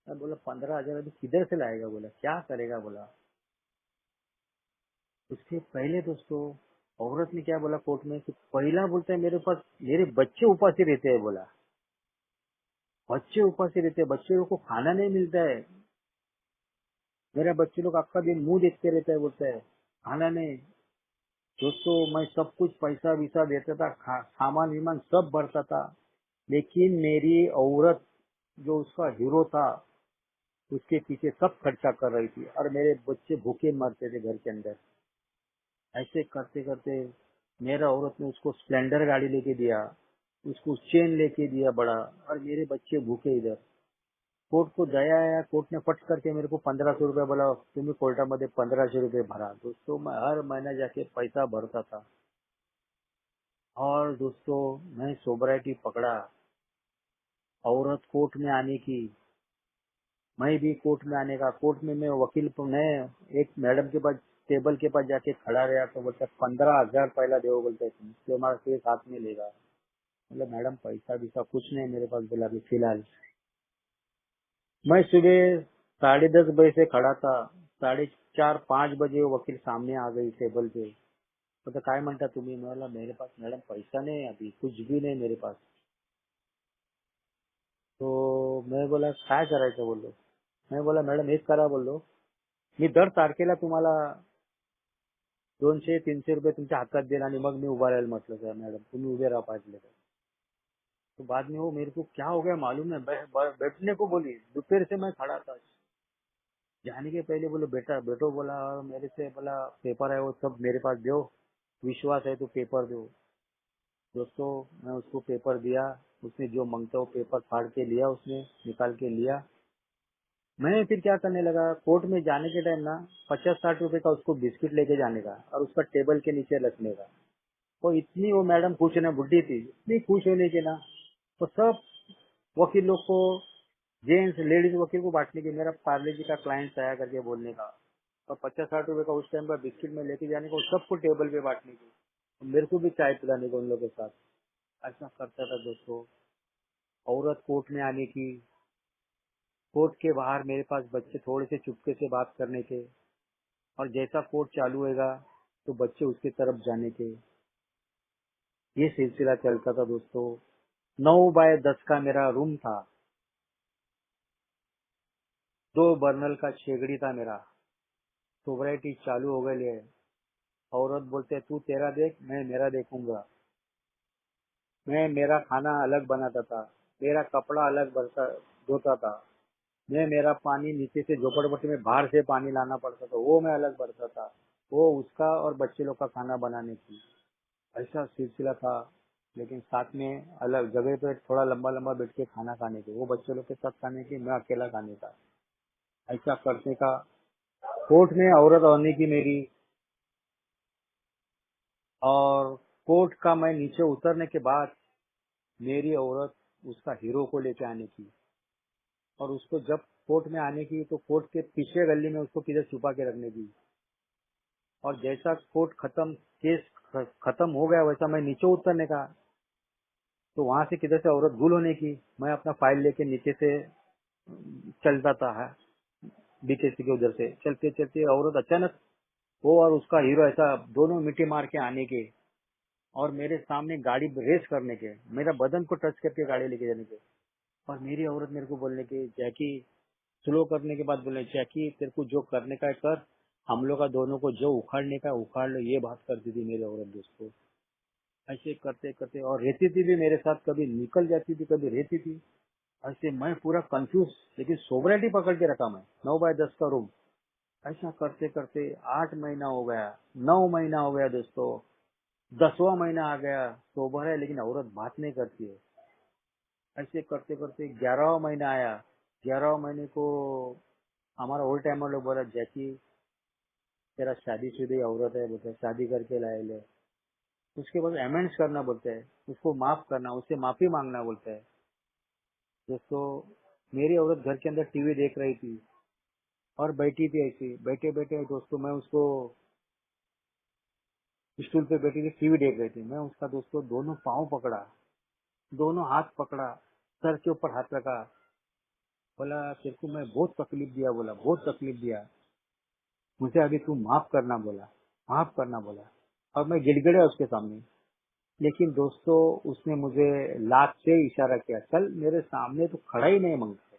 मैं बोला 15,000 अभी किधर से लाएगा, बोला क्या करेगा। बोला उसके पहले दोस्तों, औरत ने क्या बोला कोर्ट में कि पहला बोलता है मेरे पास मेरे बच्चे उपासी रहते हैं। बोला बच्चे उपासी रहते हैं, बच्चे लोग को खाना नहीं मिलता है, मेरा बच्चे लोग आपका दिन मुंह देखते रहता है, बोलता है खाना नहीं। दोस्तों मैं सब कुछ पैसा वैसा देता था, सामान विमान सब भरता था, लेकिन मेरी औरत जो उसका हीरो था उसके पीछे सब खर्चा कर रही थी, और मेरे बच्चे भूखे मरते थे घर के अंदर। ऐसे करते करते मेरा औरत ने उसको स्प्लेंडर गाड़ी लेके दिया, उसको चेन लेके दिया बड़ा, और मेरे बच्चे भूखे इधर। कोर्ट को दया आया, कोर्ट ने फट करके मेरे को 1500 रुपये बोला, तुम्ही कोर्टामध्ये 1500 रुपये भरा। दोस्तों मैं हर महीना जाके पैसा भरता था। और दोस्तों मैं सोबराइटी पकड़ा, औरत कोर्ट में आने की, मैं भी कोर्ट में आने का। कोर्ट में मैं वकील मैं एक मैडम के पास टेबल के पास जाके खड़ा रहा, तो बोलते 15,000 पहला दो, बोलते तुमसे हमारा केस हाथ में लेगा। मतलब मैडम पैसा वैसा कुछ नहीं मेरे पास, बोला अभी फिलहाल। मैं सुबह 10:30 बजे से खड़ा था, 4:30 5 बजे वो वकील सामने आ गई टेबल पे। तो काय म्हणता तुम्ही, मला मेरे पास मैडम पैसा नहीं है, अभी कुछ भी नहीं मेरे पास। तो मैं बोला काय करायचं बोललो। मैं बोला मॅडम एक करा बोललो, मी दर तारखेला तुम्हाला 200 300 रुपये तुमच्या हातात देईल आणि मग मी उभा राहील, म्हटलं सर मॅडम तुम्ही उभे राहा पाहिजे। तो बाद में वो मेरे को क्या हो गया मालूम है, बैठने को बोली। दोपहर से मैं खड़ा था, जाने के पहले बोले बेटा बैठो, बोला और मेरे से बोला पेपर है वो सब मेरे पास दो, विश्वास है तो पेपर दो। दोस्तों मैं उसको पेपर दिया, उसने जो मांगता वो पेपर फाड़ के लिया, उसने निकाल के लिया। मैं फिर क्या करने लगा, कोर्ट में जाने के टाइम ना 50-60 रुपए का उसको बिस्किट लेके जाने का, और उसका टेबल के नीचे रखने का। वो इतनी वो मैडम खुश है ना, बुढ़ी थी, इतनी खुश होने के ना, तो सब वकील लोग को, जेंट्स लेडीज वकील को बांटने की, मेरा पार्ले जी का क्लाइंट आया करके बोलने का, और 50-60 रुपए का उस टाइम पर बिस्किट में लेके जाने को, सबको टेबल पे बांटने की, मेरे को भी चाय पिलाने को उन लोगों के साथ। ऐसा करता था दोस्तों। औरत कोर्ट में आने की, कोर्ट के बाहर मेरे पास बच्चे थोड़े से चुपके से बात करने के, और जैसा कोर्ट चालू होएगा तो बच्चे उसकी तरफ जाने के, ये सिलसिला चलता था दोस्तों। 9 बाय 10 का मेरा रूम था, 2 बर्नल का शेगड़ी था मेरा। सोबराइटी चालू हो गई है। औरत बोलते तू तेरा देख, मैं मेरा देखूंगा। मैं मेरा खाना अलग बनाता था, मेरा कपड़ा अलग धोता था। मैं मेरा पानी नीचे से झोपड़पट्टी में बाहर से पानी लाना पड़ता था, वो मैं अलग भरता था। वो उसका और बच्चे लोग का खाना बनाने की, ऐसा सिलसिला था। लेकिन साथ में अलग जगह पे थोड़ा लंबा लंबा बैठ के खाना खाने के, वो बच्चे लोग के साथ खाने की, मैं अकेला खाने का, ऐसा करने का। कोर्ट में औरत होने की मेरी, और कोर्ट का मैं नीचे उतरने के बाद मेरी औरत उसका हीरो को लेके आने की, और उसको जब कोर्ट में आने की तो कोर्ट के पीछे गली में उसको किधर छुपा के रखने की। और जैसा कोर्ट खत्म, केस खत्म हो गया, वैसा मैं नीचे उतरने का, तो वहां से किधर से औरत गुल होने की। मैं अपना फाइल लेके नीचे से चलता था बीकेसी के उधर से, चलते चलते औरत अचानक वो और उसका हीरो ऐसा दोनों मिट्टी मार के आने के, और मेरे सामने गाड़ी रेस करने के, मेरा बदन को टच करके गाड़ी लेके जाने के। और मेरी औरत मेरे को बोलने की, जैकी, स्लो करने के बाद बोले, जैकी तेरे को जो करने का है कर, हम लोग का दोनों को जो उखाड़ने का उखाड़ लो, ये बात करती थी मेरी औरत दोस्तों। ऐसे करते करते, और रहती थी भी मेरे साथ, कभी निकल जाती थी कभी रहती थी। ऐसे मैं पूरा कंफ्यूज, लेकिन सोबराइटी पकड़ के रखा मैं। 9 बाय 10 का रूम, ऐसा करते करते 8 महीना हो गया, 9 महीना हो गया दोस्तों, 10वां महीना आ गया। सोबर है लेकिन औरत बात नहीं करती है। ऐसे करते करते 11वां महीना आया। 11वां महीने को हमारा ओल्ड टाइमर लोग बोला, जैकी तेरा शादीशुदा औरत है, बोलते शादी करके लाए ले, उसके बाद अमेंड्स करना बोलते हैं, उसको माफ करना, उससे माफी मांगना बोलते हैं। दोस्तों, मेरी औरत घर के अंदर टीवी देख रही थी और बैठी थी ऐसी, बैठे बैठे दोस्तों मैं उसको, स्टूल पे बैठी थी टीवी देख रही थी, मैं उसका दोस्तों दोनों पाँव पकड़ा, दोनों हाथ पकड़ा, सर के ऊपर हाथ रखा, बोला तेरे को मैं बहुत तकलीफ दिया, बोला बहुत तकलीफ दिया, मुझे अभी तू माफ करना बोला, माफ करना बोला। और मैं गिड़गिड़ा उसके सामने। लेकिन दोस्तों उसने मुझे लात से इशारा किया, चल मेरे सामने तो खड़ा ही नहीं मांगता,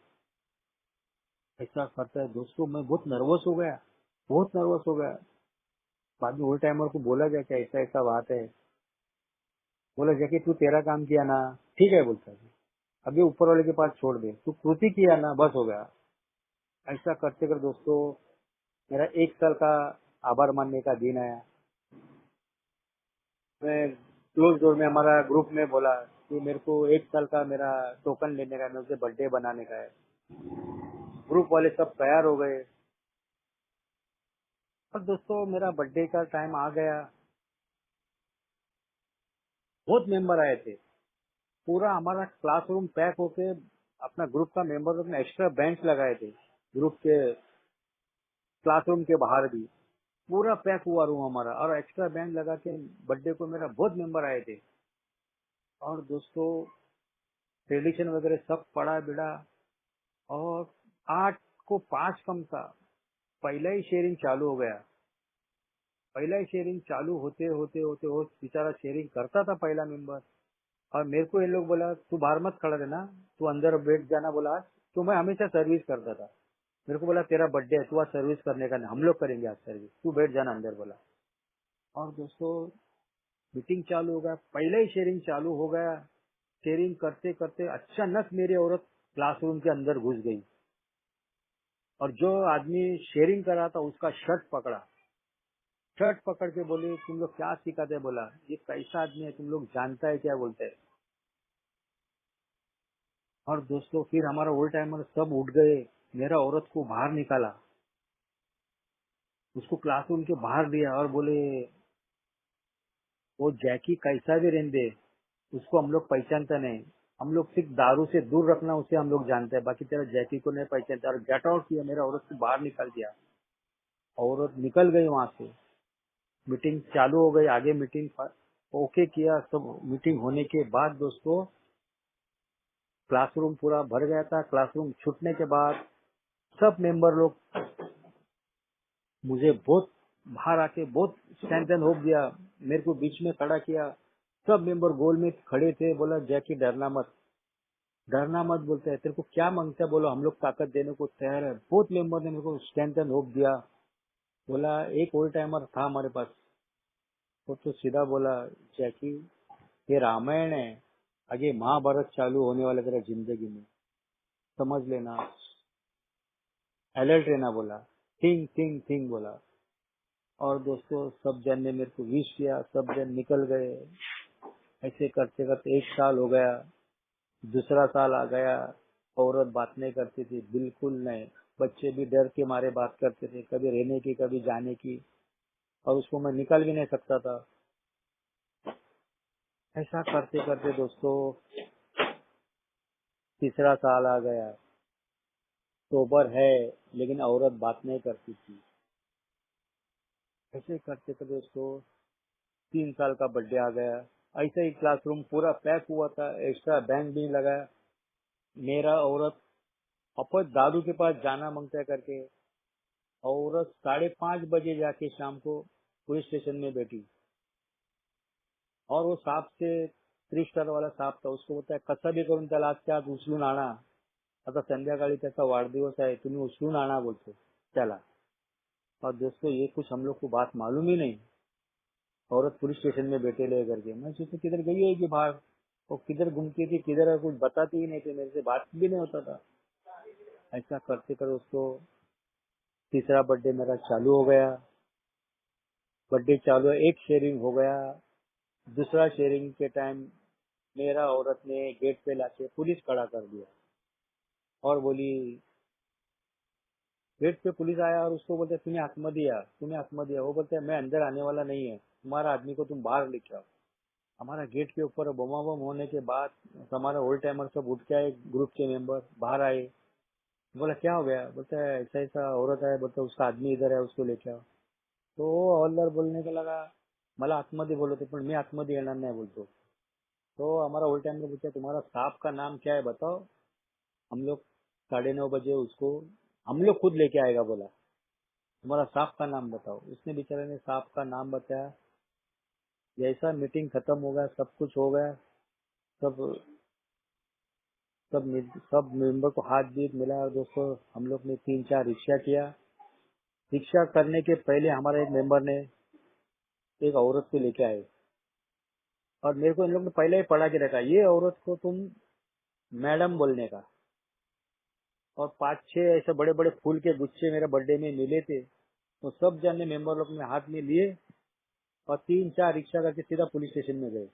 ऐसा करता है दोस्तों। मैं बहुत नर्वस हो गया, बहुत नर्वस हो गया। बाद में ओल्ड टाइमर को बोला जाए कि ऐसा ऐसा बात है, बोला जाके तू तेरा काम किया ना, ठीक है बोलता है, अभी ऊपर वाले के पास छोड़ दे, तू कृति किया ना, बस हो गया। ऐसा करते कर दोस्तों मेरा 1 साल का आभार मानने का दिन आया। मैं क्लोज डोर में हमारा ग्रुप में बोला कि मेरे को 1 साल का मेरा टोकन लेने का है, मेरे से बर्थडे बनाने का है। ग्रुप वाले सब तैयार हो गए, और दोस्तों मेरा बर्थडे का टाइम आ गया। बहुत मेंबर आए थे, पूरा हमारा क्लासरूम पैक होके, अपना ग्रुप का मेंबर ने एक्स्ट्रा बेंच लगाए थे ग्रुप के क्लासरूम के बाहर भी, पूरा पैक हुआ रूम हमारा, और एक्स्ट्रा बेंच लगा के बर्थडे को मेरा बहुत मेंबर आए थे। और दोस्तों ट्रेडिशन वगैरह सब पड़ा बिड़ा, और 8 को 5 कम था, पहला ही शेयरिंग चालू हो गया। पहला ही शेयरिंग चालू होते होते होते वो बेचारा शेयरिंग करता था पहला मेंबर, और मेरे को ये लोग बोला तू बाहर मत खड़ा रहना, तू अंदर बैठ जाना बोला आज। तो मैं हमेशा सर्विस करता था, मेरे को बोला तेरा बर्थडे है, तू आज सर्विस करने का नहीं, हम लोग करेंगे आज सर्विस, तू बैठ जाना अंदर बोला। और दोस्तों मीटिंग चालू हो गया, पहले ही शेयरिंग चालू हो गया। शेयरिंग करते करते अचानक मेरी औरत क्लासरूम के अंदर घुस गई, और जो आदमी शेयरिंग कर रहा था उसका शर्ट पकड़ा, शर्ट पकड़ के बोले तुम लोग क्या सिखाते हैं, बोला ये कैसा आदमी है, तुम लोग जानता है क्या, बोलते हैं। और दोस्तों फिर हमारा ओल्ड टाइमर सब उठ गए, मेरा औरत को बाहर निकाला, उसको क्लासरूम के बाहर दिया, और बोले वो जैकी कैसा भी रहने दे, उसको हम लोग पहचानते नहीं, हम लोग सिर्फ दारू से दूर रखना उसे हम लोग जानते हैं, बाकी तेरा जैकी को नहीं पहचानते। और गेट आउट किया, मेरा औरत को बाहर निकाल दिया, औरत निकल गई वहां से। मीटिंग चालू हो गई, आगे मीटिंग ओके किया सब। मीटिंग होने के बाद दोस्तों क्लासरूम पूरा भर गया था। क्लासरूम छूटने के बाद सब मेंबर लोग मुझे बहुत बाहर आके बहुत स्ट्रेंथ एंड होप दिया, मेरे को बीच में खड़ा किया। सब मेंबर गोल में खड़े थे। बोला जैकी डरना मत, डरना मत, बोलते हैं तेरे को क्या मांगता है, बोलो हम लोग ताकत देने को तैयार है। बहुत मेंबर ने मेरे को स्ट्रेंथ एंड होप दिया। बोला एक ओल्ड टाइमर था हमारे पास, वो तो सीधा बोला जैकी ये रामायण है, आगे महाभारत चालू होने वाला तेरा जिंदगी में, समझ लेना, अलर्ट रहना। बोला थिंक थिंक थिंक बोला। और दोस्तों सब जन ने मेरे को विश किया, सब जन निकल गए। ऐसे करते करते 1 साल हो गया, दूसरा साल आ गया। औरत बात नहीं करती थी, बिल्कुल नहीं। बच्चे भी डर के मारे बात करते थे, कभी रहने की कभी जाने की, और उसको मैं निकाल भी नहीं सकता था। ऐसा करते करते दोस्तों तीसरा साल आ गया। सोबर है लेकिन औरत बात नहीं करती थी। ऐसे करते करते दोस्तों 3 साल का बर्थडे आ गया। ऐसे ही क्लासरूम पूरा पैक हुआ था, एक्स्ट्रा बैंक भी लगाया। मेरा औरत अपन दादू के पास जाना मांगता है करके औरत 5:30 बजे जाके शाम को पुलिस स्टेशन में बैठी। और वो सांप से 3 स्टार वाला सांप था, उसको बोलता है कसा भी करून त्याला आजच्या आज उचलून आणा, आता संध्याकाळी त्याचा वाढदिवस आहे, तुम्ही उचलून आणा बोलते त्याला। और दोस्तों ये कुछ हम लोग को बात मालूम ही नहीं। औरत पुलिस स्टेशन में बैठे ले करके, मैं सोचता किधर गई है कि बाहर, वो किधर घूमती थी किधर, कुछ बताती ही नहीं थी, मेरे से बात भी नहीं होता था। ऐसा करते कर उसको तीसरा बर्थडे मेरा चालू हो गया। बर्थडे चालू, एक शेयरिंग हो गया। दूसरा शेयरिंग के टाइम मेरा औरत ने गेट पे लाके पुलिस खड़ा कर दिया और बोली, गेट पे पुलिस आया और उसको बोलते तुम्हें आत्मदी दिया, तुम्हें आत्मदी दिया। वो बोलते मैं अंदर आने वाला नहीं है, तुम्हारा आदमी को तुम बाहर लेके आओ। हमारा गेट के ऊपर बमा बम होने के बाद हमारा ओल्ड टाइमर सब उठ के आए, ग्रुप के मेंबर बाहर आए। बोला क्या हो गया, बोलता है ऐसा ऐसा औरत है, बोलता उसका आदमी इधर है, उसको लेके आओ। तो वो हवलदार बोलने का लगा मला आतमध्ये बोलवते पण मी आतमध्ये येणार नाही बोलतो। तो हमारा ओल्ड टाइमर पूछा तुम्हारा साहब का नाम क्या है बताओ, हम लोग 9:30 बजे उसको हम लोग खुद लेके आएगा। बोला तुम्हारा साहब का नाम बताओ। उसने बेचारे ने साहब का नाम बताया। जैसा मीटिंग खत्म हो गया, सब कुछ हो गया, सब सब मेंबर को हाथ बीत मिला। और दोस्तों हम लोग ने 3-4 रिक्शा किया। रिक्शा करने के पहले हमारे एक मेंबर ने एक औरत को लेके आए और मेरे को इन लोग ने पहले ही पढ़ा के रखा, ये औरत को तुम मैडम बोलने का। और 5-6 ऐसे बड़े बड़े फूल के गुच्छे मेरे बर्थडे में मिले थे, तो सब जन ने मेंबर लोग ने हाथ में लिए और 3-4 रिक्शा करके सीधा पुलिस स्टेशन में गए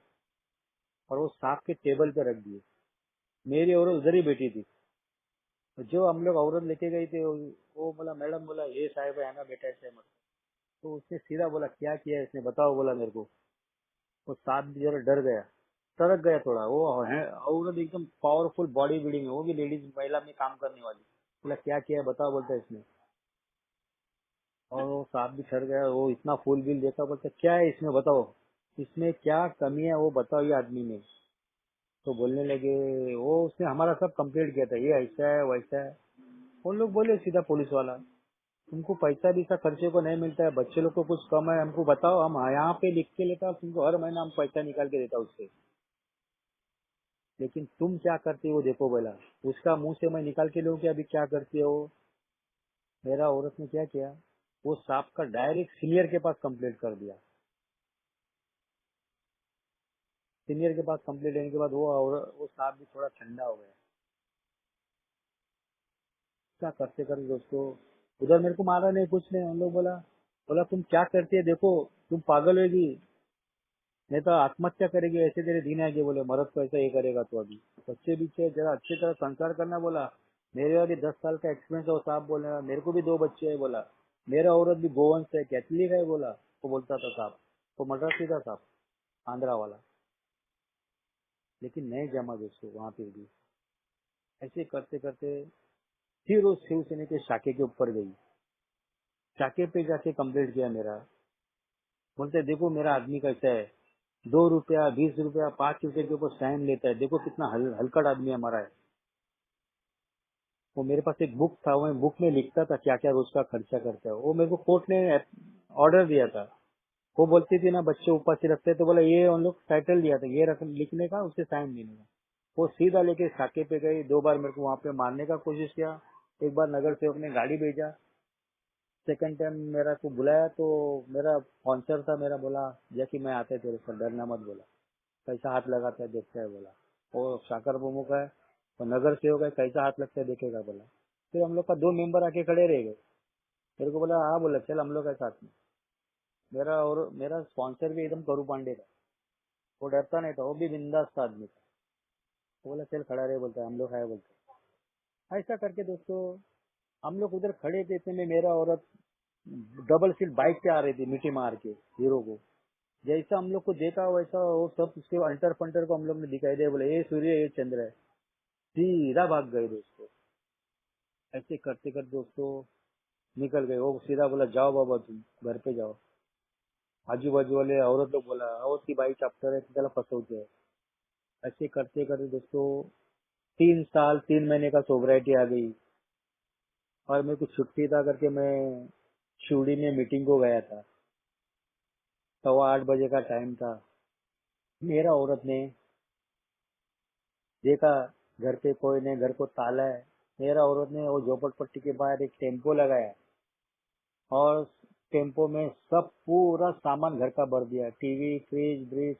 और वो सांप के टेबल पे रख दिए। मेरी औरत उधर ही बैठी थी। तो जो हम लोग औरत लेके गए थे वो बोला मैडम, बोला ये साहब है ना बेटा ऐसे मत। तो उसने सीधा बोला क्या किया इसने बताओ, बोला मेरे को। वो सांप भी जरा डर गया, सरक गया थोड़ा। वो है औरत एकदम पावरफुल बॉडी बिल्डिंग है, वो भी लेडीज महिला में काम करने वाली। बोला क्या किया है बताओ, बोलता है इसने। और वो सांप भी डर गया। वो इतना फुल बिल देखा, बोलता क्या है इसमें बताओ, इसमें क्या कमी है वो बताओ ये आदमी में। तो बोलने लगे वो उसने हमारा सब कंप्लीट किया था, ये ऐसा है वैसा है। उन लोग बोले सीधा पुलिस वाला, तुमको पैसा भी सा खर्चे को नहीं मिलता है, बच्चे लोग को कुछ कम है, हमको बताओ, हम यहाँ पे लिख के लेता, तुमको हर महीना हम पैसा निकाल के देता उससे, लेकिन तुम क्या करती हो देखो। बोला उसका मुंह से मैं निकाल के लूँ कि अभी क्या करती हो। मेरा औरत ने क्या किया, वो सांप का डायरेक्ट सीनियर के पास कंप्लेंट कर दिया। सीनियर के पास कंप्लेंट लेने के बाद वो सांप भी थोड़ा ठंडा हो गया। क्या करते करते दोस्तों उधर मेरे को मारा नहीं, कुछ नहीं। हम लोग बोला बोला तुम क्या करती है देखो, तुम पागल होगी, नहीं तो आत्महत्या करेगी, ऐसे तेरे दिन आएंगे। बोले मरद को ऐसा ये करेगा तो अभी बच्चे बीचे जरा अच्छी तरह संस्कार करना। बोला मेरे वाली 10 साल का एक्सपीरियंस है। वो साहब बोले मेरे को भी 2 बच्चे है। बोला मेरा औरत भी गोवंश है, कैथलिक है। बोला वो बोलता था साहब, वो मद्रासी था साहब, आंध्रा वाला। लेकिन नहीं जमा दोस्तों वहां पे भी। ऐसे करते करते फिर वो शिवसेना के शाखे के ऊपर गई। शाखे पे जाके कंप्लेंट किया मेरा। बोलते देखो मेरा आदमी कैसा है, 2 रुपया 20 रुपया 5 रुपए के ऊपर साइन लेता है, देखो कितना हलकट आदमी हमारा है। वो मेरे पास एक बुक था, मैं बुक में लिखता था क्या क्या रोज का खर्चा करता है। वो मेरे को कोर्ट ने ऑर्डर दिया था। वो बोलती थी ना बच्चे उपासी रखते हैं, तो बोला ये उन लोग टाइटल दिया था, ये रख लिखने का, उसे साइन देने का। वो सीधा लेके साके पे गई। 2 बार मेरे को वहां पे मारने का कोशिश किया। एक बार नगर सेवक ने गाड़ी भेजा। सेकंड टाइम मेरा को बुलाया तो मेरा स्पॉन्सर था, मेरा बोला जैसे मैं आते तेरे पर डरना मत, बोला कैसा हाथ लगाता है देखता है, बोला वो साकर प्रमुख है और नगर सेवक है, कैसा हाथ लगता है देखेगा, बोला। फिर हम लोग का 2 मेंबर आके खड़े रह गए। मेरे को बोला हाँ, बोला चल हम लोग का साथ में। मेरा स्पॉन्सर भी एकदम करू पांडे था। वो डरता नहीं था, वो भी बिंदास आदमी था। वो बोला चल खड़ा रहे, बोलता है हम लोग है, बोलते हैं। ऐसा करके दोस्तों हम लोग उधर खड़े थे, इतने में मेरा औरत डबल सीट बाइक पे आ रही थी मिट्टी मार के हीरो को। जैसा हम लोग को देखा वैसा वो सब उसके अल्टर पंटर को हम लोग ने दिखाई दिया, बोले ये सूर्य ये चंद्र है। सीधा भाग गए दोस्तों। ऐसे करते करते दोस्तों निकल गए। वो सीधा बोला जाओ बाबा तुम घर पे जाओ। आजू बाजू वाले औरत लोग बोला औरत की बाई चैप्टर है, त्याला फसवते हैं। ऐसे करते करते दोस्तों 3 साल 3 महीने का सोबराइटी आ गई। और मेरे को छुट्टी था करके मैं शिवड़ी में मीटिंग को गया था। 8:15 बजे का टाइम था। मेरा औरत ने देखा घर पे कोई नहीं, घर को ताला है। मेरा औरत ने वो झोपड़पट्टी के बाहर एक टेम्पो लगाया और टेम्पो में सब पूरा सामान घर का भर दिया। टीवी फ्रिज ब्रिज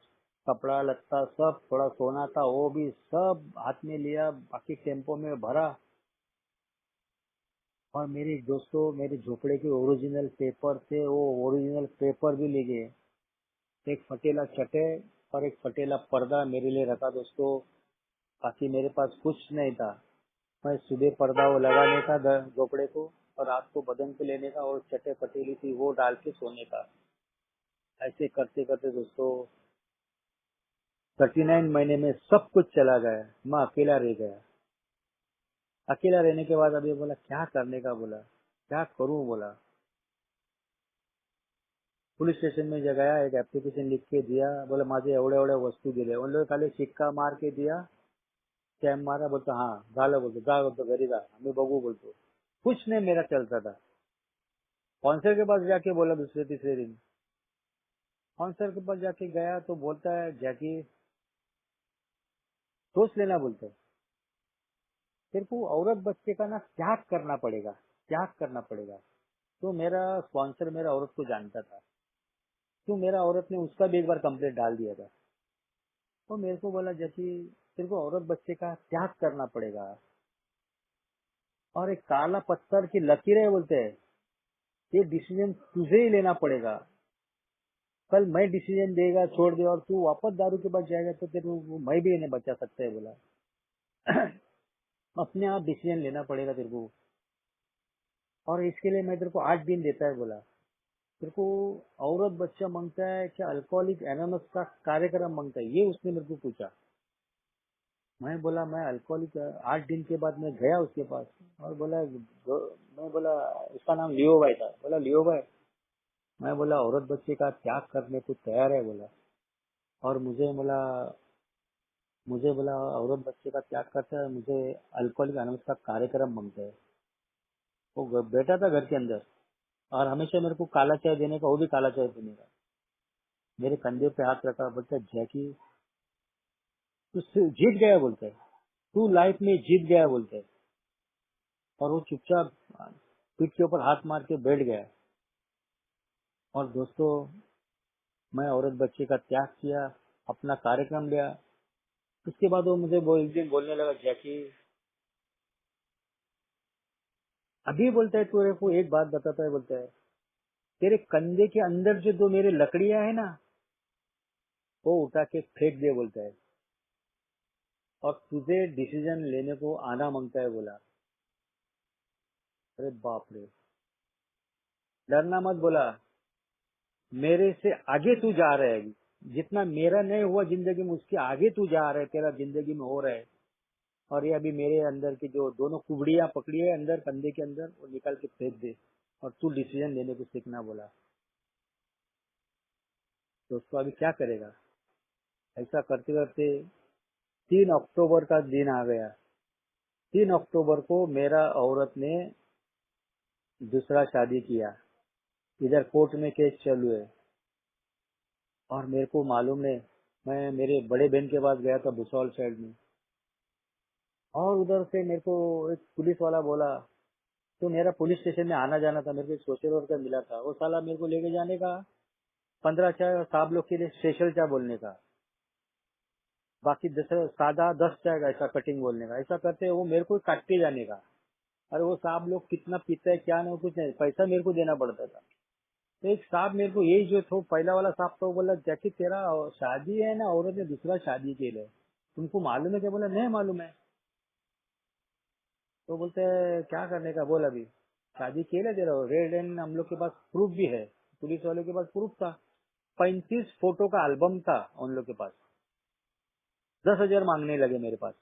कपड़ा लत्ता सब, थोड़ा सोना था वो भी सब हाथ में लिया, बाकी टेम्पो में भरा। और मेरे दोस्तों मेरे झोपड़े के ओरिजिनल पेपर थे, वो ओरिजिनल पेपर भी ले गए। एक फटेला चटे और एक फटेला पर्दा मेरे लिए रखा दोस्तों। बाकी मेरे पास कुछ नहीं था। मैं सुबह पर्दा वो लगाने का झोपड़े को, और रात को बदन पे लेने का, और चटे पटेली थी वो डाल के सोने का। ऐसे करते करते दोस्तों 39 महीने में सब कुछ चला गया। मैं अकेला रह गया। अकेला रहने के बाद अभी बोला क्या करने का, बोला क्या करूं, बोला पुलिस स्टेशन में गया, एक एप्लीकेशन लिख के दिया। बोला माझे एवढ्या एवढ्या वस्तू दिले। उन लोग खाली सिक्का मार के दिया, स्टॅम्प मारा, बोलतो हाँ झालं, बोलतो जा, बोलतो घरी जा, आम्ही बघू, बोलतो। कुछ नहीं मेरा चलता था। स्पॉन्सर के पास जाके बोला दूसरे तीसरे दिन। स्पॉन्सर के पास जाके गया तो बोलता है जैकी सोच लेना, बोलते तेरे को औरत बच्चे का ना त्याग करना पड़ेगा, त्याग करना पड़ेगा। तो मेरा स्पॉन्सर मेरा औरत को जानता था, तो मेरा औरत ने उसका भी एक बार कंप्लेंट डाल दिया था। तो मेरे को बोला जैकी तेरे को औरत बच्चे का त्याग करना पड़ेगा, और एक काला पत्थर की लकीर है, बोलते हैं ये डिसीजन तुझे ही लेना पड़ेगा। कल मैं डिसीजन देगा छोड़ दे और तू वापस दारू के पास जाएगा तो तेरे को मैं भी इन्हें बचा सकता है, बोला। अपने आप डिसीजन लेना पड़ेगा तेरे को, और इसके लिए मैं तेरे को 8 दिन देता है, बोला। तेरे को औरत बच्चा मांगता है क्या अल्कोहलिक एनोनस का कार्यक्रम मांगता है, ये उसने मेरे को पूछा। मैं बोला मैं अल्कोहलिक 8 दिन के बाद मैं गया उसके पास और बोला मैं बोला उसका नाम लियो भाई था। बोला लियो भाई, मैं बोला औरत बच्चे का त्याग करने को तैयार है, बोला। और मुझे बोला औरत बच्चे का त्याग करता है, मुझे अल्कोहलिक एनोनस का कार्यक्रम मांगता है। वो बैठा था घर के अंदर और हमेशा मेरे को काला चाय देने का, वो भी काला चाय पीने का। मेरे कंधे पे हाथ रखा, बोलता जैकी तू जीत गया, बोलते है तू लाइफ में जीत गया, बोलते है। और वो चुपचाप पीठ के ऊपर हाथ मार के बैठ गया। और दोस्तों मैं औरत बच्चे का त्याग किया, अपना कार्यक्रम लिया। उसके बाद वो मुझे एक दिन बोलने लगा जैकी अभी, बोलता है तेरे को एक बात बताता है, बोलता है तेरे कंधे के अंदर जो 2 मेरे लकड़ियां है ना वो उठा के फेंक दे, बोलता है, और तुझे डिसीजन लेने को आना मांगता है, बोला। अरे बाप रे, डरना मत, बोला मेरे से आगे तू जा रहा है। जितना मेरा नहीं हुआ जिंदगी में उसके आगे तू जा रहा है, तेरा जिंदगी में हो रहा है। और ये अभी मेरे अंदर की जो दोनों कुबड़ियां पकड़ी है अंदर कंधे के अंदर, वो निकाल के फेंक दे और तू डिसीजन लेने को सीखना, बोला। दोस्तों अभी क्या करेगा। ऐसा करते करते 3 अक्टूबर का दिन आ गया। 3 अक्टूबर को मेरा औरत ने दूसरा शादी किया। इधर कोर्ट में केस चालू है और मेरे को मालूम नहीं। मैं मेरे बड़े बहन के पास गया था भुसौल साइड में, और उधर से मेरे को एक पुलिस वाला बोला तो मेरा पुलिस स्टेशन में आना जाना था। मेरे को एक सोशल वर्कर मिला था, वो साला मेरे को लेके जाने का 15 चाय और साहब लोग के लिए स्पेशल चाय बोलने का, बाकी 10 सादा 10 चाय का ऐसा कटिंग बोलने का। ऐसा करते वो मेरे को काटते जाने का। अरे वो साहब लोग कितना पीता है क्या नहीं, कुछ नहीं, पैसा मेरे को देना पड़ता था। तो एक साहब मेरे को यही जो था पहला वाला साहब, तो बोला जैकी तेरा शादी है ना, औरत ने दूसरा शादी के लिए, तुमको मालूम है क्या? बोला नहीं मालूम है। तो बोलते हैं क्या करने का? बोला अभी शादी के लिए दे रहा हो, रेड एंड हम लोग के पास प्रूफ भी है, पुलिस वालों के पास प्रूफ था। 35 फोटो का एल्बम था उन लोग के पास। 10,000 मांगने लगे मेरे पास।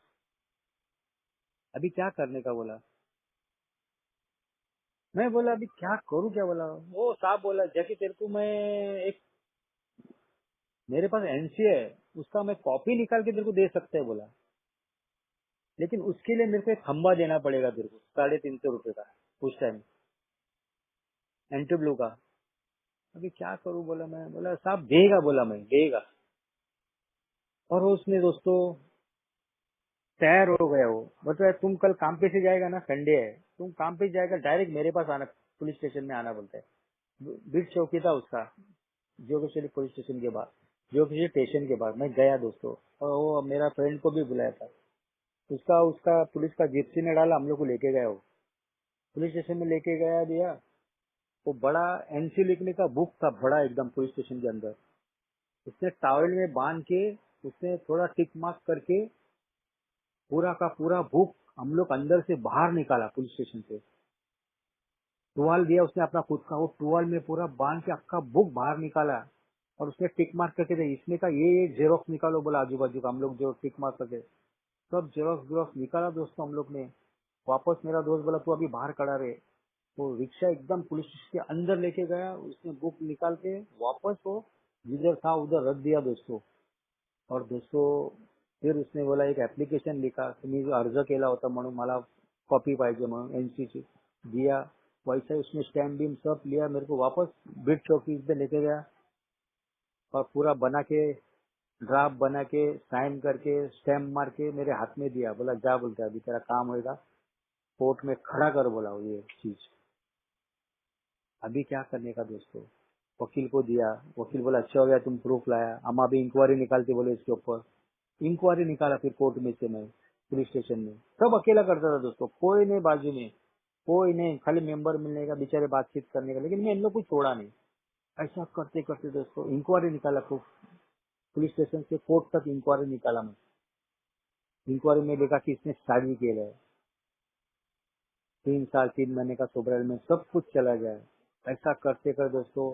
अभी क्या करने का? बोला मैं, बोला अभी क्या करूँ क्या? बोला वो साहब बोला जैसे तेरे को मैं एक, मेरे पास एनसी है, उसका मैं कॉपी निकाल के तेरे को दे सकते है। बोला लेकिन उसके लिए मेरे को एक खंबा देना पड़ेगा तेरे को, 350 रुपए का उस टाइम, एंटी ब्लू का। अभी क्या करूँ? बोला मैं, बोला साहब देगा, बोला मैं देगा। और उसने दोस्तों तैयार हो गया। वो बोलता है तुम कल काम पे से जाएगा ना, संडे है, तुम काम पे जाएगा डायरेक्ट मेरे पास आना, पुलिस स्टेशन में आना बोलता है। बीट चौकी था उसका, जोगेश्वरी पुलिस स्टेशन के बाद, जोगेश्वरी स्टेशन के बाद मैं गया दोस्तों। और वो मेरा फ्रेंड को भी बुलाया था, उसका उसका पुलिस का जिप्सी ने डाला, हम लोग को लेके गया। वो पुलिस स्टेशन में लेके गया दिया। वो बड़ा एनसी लिखने का बुक था, बड़ा एकदम, पुलिस स्टेशन के अंदर। उसने टॉवल में बांध के, उसने थोड़ा टिक मार्क करके पूरा का पूरा बुक हम लोग अंदर से बाहर निकाला पुलिस स्टेशन से। टुवाल दिया उसने अपना खुद का, वो टुवाल में पूरा बांध के आपका बुक बाहर निकाला। और उसने टिक मार्क करके दे, इसमें का ये जेरोक्स निकालो बोला, आजू बाजू का हम लोग जो टिक मार्क करके सब जेरोक्स निकाला दोस्तों हम लोग ने। वापस मेरा दोस्त बोला तू अभी बाहर खड़ा रहे। वो रिक्शा एकदम पुलिस स्टेशन के अंदर लेके गया, उसने बुक निकाल के वापस वो जिधर था उधर रख दिया दोस्तों। और दोस्तों फिर उसने बोला एक ऍप्लिकेशन लिखा, तुम्ही जो अर्ज केला होता म्हणून मला कॉपी पाहिजे म्हणून एनसीची, दिया। वैसा उसने स्टैम्प बीम सब लिया, मेरे को वापस बिट चौकी पे लेके गया और पूरा बना के, ड्राफ्ट बना के, साइन करके, स्टैम्प मार के मेरे हाथ में दिया। बोला जा, बोलता अभी तेरा काम होएगा, कोर्ट में खड़ा कर बोला ये चीज। अभी क्या करने का दोस्तों? वकील को दिया, वकील बोला अच्छा हो गया तुम प्रूफ लाया, हम अभी इंक्वायरी निकालते बोले इसके ऊपर। इंक्वायरी निकाला फिर कोर्ट में से, मैं पुलिस स्टेशन में सब अकेला करता था दोस्तों, कोई नहीं बाजू में, कोई नहीं, खाली मेंबर मिलने का, बेचारे बातचीत करने का। लेकिन मैं इन लोग को छोड़ा नहीं। ऐसा करते करते दोस्तों इंक्वायरी निकाला, तो पुलिस स्टेशन से कोर्ट तक इंक्वायरी निकाला मैं। इंक्वायरी में देखा कि इसने शादी किया है, 3 साल 3 महीने का सोबरल में सब कुछ चला जाए। ऐसा करते कर दोस्तों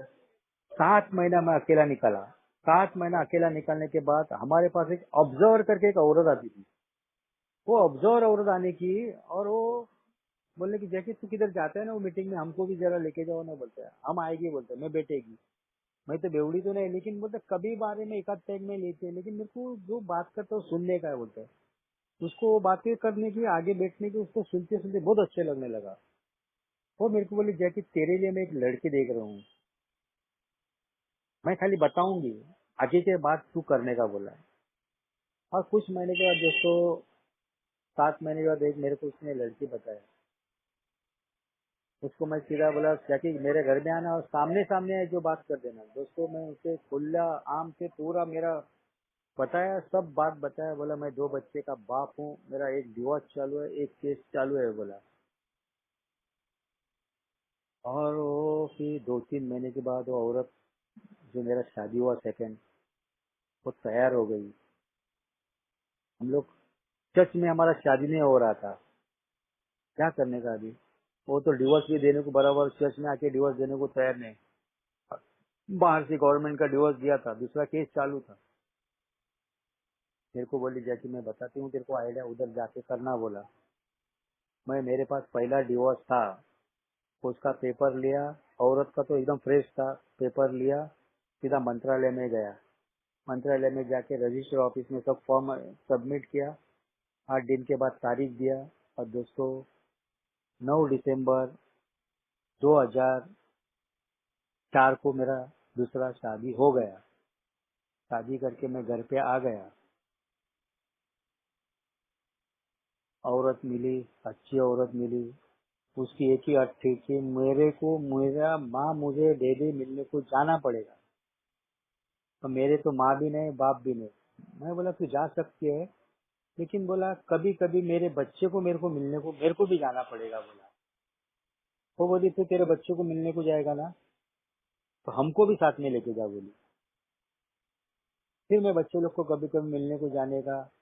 7 महीना मैं अकेला निकाला। 7 महीना अकेला निकालने के बाद हमारे पास एक ऑब्जर्वर करके एक औरत आती थी। वो ऑब्जर्वर औरत आने की, और वो बोलने की जैसे तू किधर जाता है ना वो मीटिंग में, हमको भी जरा लेके जाओ ना, बोलते हैं हम आएगी, बोलते हैं मैं बैठेगी। मैं तो बेवड़ी तो नहीं, लेकिन बोलते कभी बारे में एक आध टैग में लेते हैं, लेकिन मेरे को जो बात करता है वो सुनने का है, बोलते हैं उसको वो बातें करने की, आगे बैठने की, उसको सुनते सुनते बहुत अच्छे लगने लगा। वो मेरे को बोली जैकी तेरे लिए मैं एक लड़की देख रहा हूँ, मैं खाली बताऊंगी, आगे के बाद तू करने का बोला है। और कुछ महीने के बाद दोस्तों, 7 महीने के बाद एक मेरे को उसने लड़की बताया। उसको मैं सीधा बोला क्या कि मेरे घर में आना और सामने सामने जो बात कर देना। दोस्तों मैं उसे खुला आम से पूरा मेरा बताया, सब बात बताया। बोला मैं 2 बच्चे का बाप हूँ, मेरा एक डिवोर्स चालू है, एक केस चालू है बोला। और वो फिर 2-3 महीने के बाद वो औरत जो मेरा शादी हुआ सेकंड, वो तैयार हो गई। हम लोग चर्च में, हमारा शादी नहीं हो रहा था, क्या करने का अभी? वो तो डिवोर्स भी देने को बराबर, चर्च में आके डिवोर्स देने को तैयार नहीं। बाहर से गवर्नमेंट का डिवोर्स दिया था, दूसरा केस चालू था। मेरे को बोली जैसे मैं बताती हूँ तेरे को आइडिया, उधर जाके करना बोला। मैं, मेरे पास पहला डिवोर्स था, उसका पेपर लिया, औरत का तो एकदम फ्रेश था, पेपर लिया, सीधा मंत्रालय में गया। मंत्रालय में जाके रजिस्टर ऑफिस में सब फॉर्म सबमिट किया। 8 दिन के बाद तारीख दिया और दोस्तों 9 दिसंबर 2004 को मेरा दूसरा शादी हो गया। शादी करके मैं घर पे आ गया। औरत मिली, अच्छी औरत मिली। उसकी एक ही अट थी कि मेरा माँ मुझे डेली मिलने को जाना पड़ेगा। तो मेरे तो माँ भी नहीं, बाप भी नहीं। मैं बोला तू जा सकती है, लेकिन बोला कभी कभी मेरे बच्चे को मेरे को मिलने को मेरे को भी जाना पड़ेगा। बोला वो बोली तू तेरे बच्चे को मिलने को जाएगा ना, तो हमको भी साथ में लेके जा बोली। फिर मैं बच्चे लोग को कभी कभी मिलने को जाने का,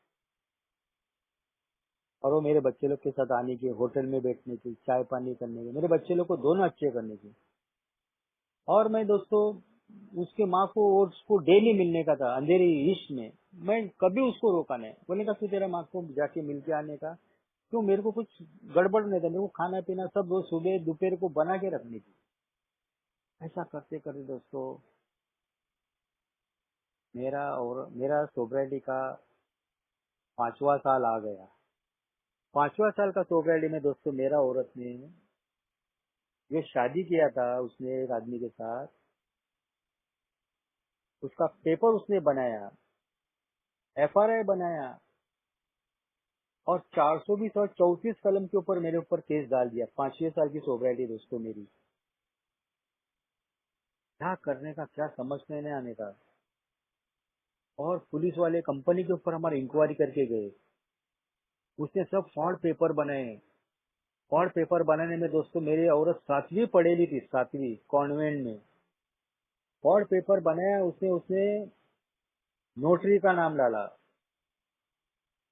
और वो मेरे बच्चे लोग के साथ आने की, होटल में बैठने की, चाय पानी करने की, मेरे बच्चे लोग को दोनों अच्छे करने की। और मैं दोस्तों उसके माँ को और उसको डेली मिलने का था अंधेरी इश्क में। मैं कभी उसको रोका नहीं, बोले का तू तेरा माँ को जाके मिल के आने का, क्यों मेरे को कुछ गड़बड़ नहीं था। मेरे को खाना पीना सब वो सुबह दोपहर को बना के रखनी थी। ऐसा करते करते दोस्तों मेरा सोब्राइटी का 5वां साल आ गया। 5वां साल का सोब्राइटी में दोस्तों मेरा औरत ने जो शादी किया था उसने एक आदमी के साथ, उसका पेपर उसने बनाया, FRI बनाया, और 420 और 34 कलम के ऊपर मेरे ऊपर केस डाल दिया। 5वें साल की सोब्राइटी दोस्तों मेरी। क्या करने का, क्या समझ में नहीं आने का। और पुलिस वाले कंपनी के ऊपर हमारी इंक्वायरी करके गए। उसने सब फ्रॉड पेपर बनाए। फ्रॉड पेपर बनाने में दोस्तों मेरी औरत 7वीं पढ़ेली थी, 7वीं कॉन्वेंट में। फ्रॉड पेपर बनाया उसने उसने नोटरी का नाम डाला,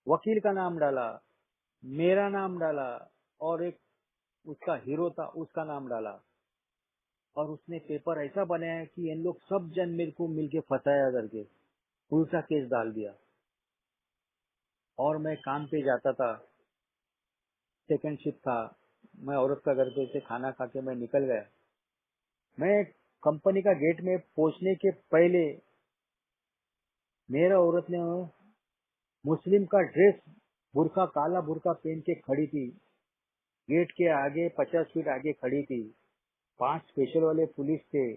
वकील का नाम डाला, मेरा नाम डाला, और एक उसका हीरो था उसका नाम डाला। और उसने पेपर ऐसा बनाया कि इन लोग सब जन मेरे को मिलके फंसाया करके उल्टा केस डाल दिया। और मैं काम पे जाता था, सेकंड शिफ्ट था। मैं औरत का घर पे से खाना खा के मैं निकल गया। मैं कंपनी का गेट में पहुंचने के पहले मेरा औरत ने मुस्लिम का ड्रेस, बुरका, काला बुरका पहन के खड़ी थी। गेट के आगे 50 फीट आगे खड़ी थी। 5 स्पेशल वाले पुलिस थे।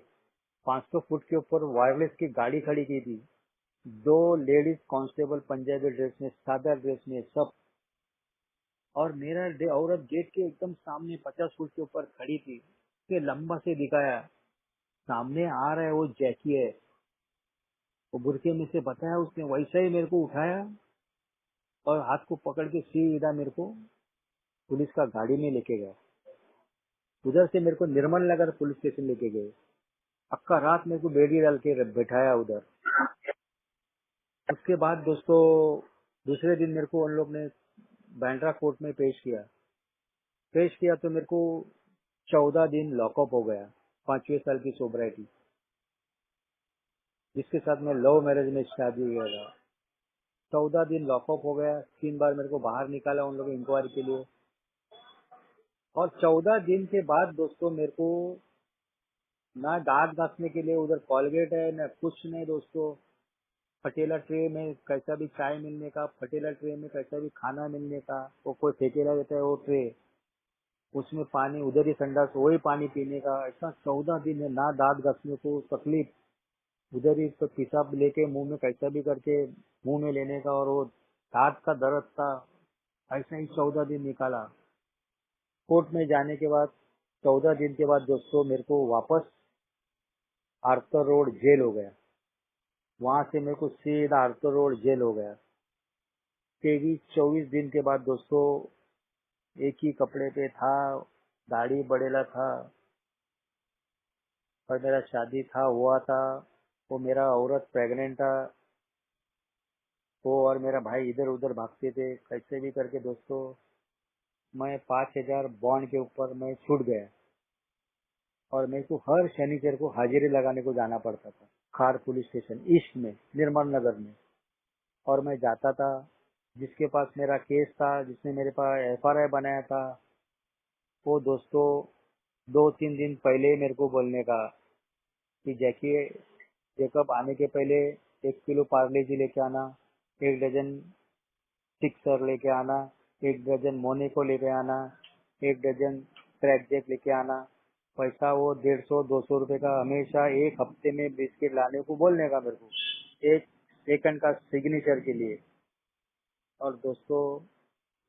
500 फुट के ऊपर वायरलेस की गाड़ी खड़ी की थी। 2 लेडीज कांस्टेबल पंजाबी ड्रेस में, सादा ड्रेस में सब। और मेरा औरत गेट के एकदम सामने 50 फुट के ऊपर खड़ी थी। उसके लंबा से दिखाया सामने आ रहा है वो जैकी है। वो बुरके में से बताया उसने, वैसा ही मेरे को उठाया और हाथ को पकड़ के सीधा मेरे को पुलिस का गाड़ी में लेके गया। उधर से मेरे को निर्मल नगर पुलिस स्टेशन लेके गए। अक्का रात मेरे को बेड़ी डाल के बैठाया उधर। उसके बाद दोस्तों दूसरे दिन मेरे को उन लोग ने बांद्रा कोर्ट में पेश किया तो मेरे को 14 दिन लॉकअप हो गया। 5वें साल की सोब्राइटी, जिसके साथ मैं लव मैरिज में शादी हुआ था। 14 दिन लॉकअप हो गया। 3 बार मेरे को बाहर निकाला उन लोग इंक्वायरी के लिए। और 14 दिन के बाद दोस्तों मेरे को ना दांत घासने के लिए उधर कॉलगेट है, ना कुछ नहीं दोस्तों। फटेला ट्रे में कैसा भी चाय मिलने का, फटेला ट्रे में कैसा भी खाना मिलने का। वो कोई फेंकेला देता है वो ट्रे, उसमें पानी, उधर ही संडास, वही पानी पीने का। ऐसा 14 दिन है, ना दांत घसने को तकलीफ, उधर ही तो पेशाब लेके मुंह में कैसा भी करके मुंह में लेने का। और वो दांत का दर्द था। ऐसा ही 14 दिन निकाला। कोर्ट में जाने के बाद 14 दिन के बाद दोस्तों मेरे को वापस आर्थर रोड जेल हो गया। वहां से मेरे को सीधा आर्थर रोड जेल हो गया। 23-24 दिन के बाद दोस्तों एक ही कपड़े पे था, दाढ़ी बढ़ेला था, और मेरा शादी था हुआ था। वो मेरा औरत प्रेग्नेंट था। वो और मेरा भाई इधर उधर भागते थे। कैसे भी करके दोस्तों मैं 5,000 बॉन्ड के ऊपर मैं छूट गया। और मेरे को हर शनिचर को हाजिरी लगाने को जाना पड़ता था खार पुलिस स्टेशन ईस्ट में, निर्मल नगर में। और मैं जाता था। जिसके पास मेरा केस था, जिसने मेरे पास FRI बनाया था, वो दोस्तों 2-3 दिन पहले मेरे को बोलने का कि जैकी जेकब आने के पहले 1 किलो पार्ले जी लेके आना, 1 डजन सिक्सर लेके आना, 1 डजन मोनेको लेके आना, 1 डजन क्रैक जैक लेके आना। पैसा वो 150-200 रुपए का हमेशा एक हफ्ते में बिस्किट लाने को बोलने का मेरे को, एक सेकंड का सिग्नेचर के लिए। और दोस्तों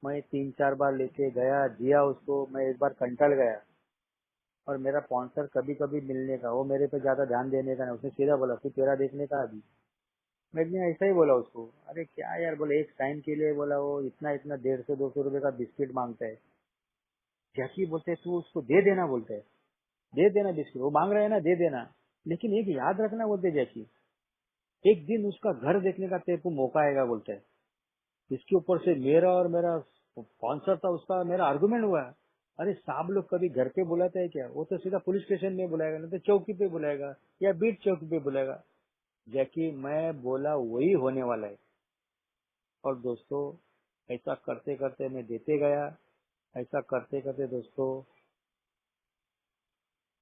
मैं 3-4 बार लेके गया, दिया उसको, मैं एक बार कंटल गया। और मेरा स्पॉन्सर कभी कभी मिलने का, वो मेरे पे ज्यादा ध्यान देने का नहीं, उसने सीधा बोला तू तेरा देखने का अभी। मैंने ऐसा ही बोला उसको, अरे क्या यार, बोले एक साइन के लिए बोला वो इतना इतना 150-200 रुपए का बिस्किट मांगता है। जैकी बोलते तू उसको दे देना, बोलते है दे देना बिस्किट, वो मांग रहा है ना, दे देना। लेकिन एक याद रखना, बोलते जैकी, एक दिन उसका घर देखने का तेरे को मौका आएगा, बोलते है। इसके ऊपर से मेरा और मेरा स्पॉन्सर था उसका, मेरा आर्गुमेंट हुआ। अरे साहब लोग कभी घर पे बुलाते हैं क्या? वो तो सीधा पुलिस स्टेशन में बुलाएगा, नहीं तो चौकी पे बुलाएगा या बीट चौकी पे बुलाएगा। जैकी मैं बोला वही होने वाला है। और दोस्तों ऐसा करते करते मैं देते गया, ऐसा करते करते दोस्तों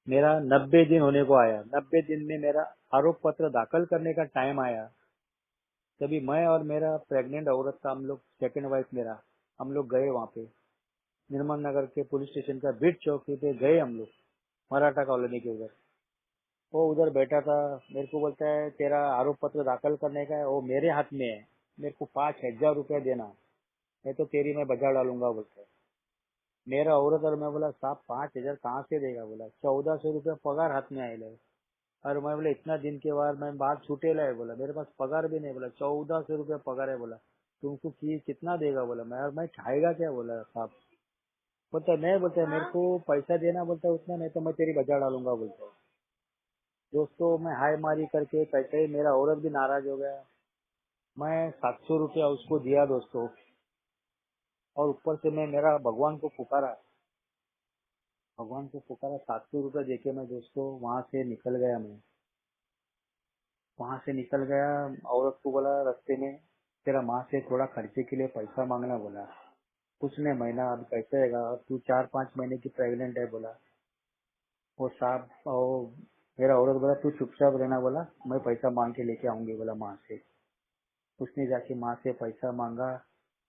मेरा 90 दिन होने को आया। 90 दिन में मेरा आरोप पत्र दाखिल करने का टाइम आया। तभी मैं और मेरा प्रेग्नेंट औरत था, हम लोग सेकंड वाइफ मेरा, हम लोग गए वहाँ पे निर्मल नगर के पुलिस स्टेशन का बीट चौकी पे गए हम लोग, मराठा कॉलोनी के उधर। वो उधर बैठा था, मेरे को बोलता है तेरा आरोप पत्र दाखिल करने का है, वो मेरे हाथ में है, मेरे को 5,000 रुपया देना, नहीं तो तेरी मैं बजा डालूंगा, बोलता है। मेरा औरत और मैं बोला साहब 5,000 कहाँ से देगा? बोला 1,400 रुपया पगार हाथ में आएगा। और मैं बोला इतना दिन के बाद मैं बात छूटेला है, बोला मेरे पास पगार भी नहीं, बोला 1,400 रुपया पगार है, बोला तुमको की कितना देगा? बोला मैं खाएगा क्या? बोला साहब। बोलता है नहीं, बोलता है मेरे को पैसा देना, बोलता है उतना, नहीं तो मैं तेरी बजा डालूंगा, बोलता है। दोस्तों मैं हाय मारी करके कैसे ही मेरा औरत भी नाराज हो गया। मैं 700 रुपया उसको दिया दोस्तों, और ऊपर से मैं मेरा भगवान को पुकारा, 700 रुपया देके मैं दोस्तों वहां से निकल गया। मैं वहां से निकल गया, औरत को बोला रास्ते में तेरा माँ से थोड़ा खर्चे के लिए पैसा मांगना, बोला कुछ नहीं महीना अब कैसे रहेगा, तू 4-5 महीने की प्रेग्नेंट है, बोला वो साहब। और मेरा औरत बोला तू चुपचाप रहना, बोला मैं पैसा मांग के लेके आऊंगी, बोला माँ से। उसने जाके माँ से पैसा मांगा,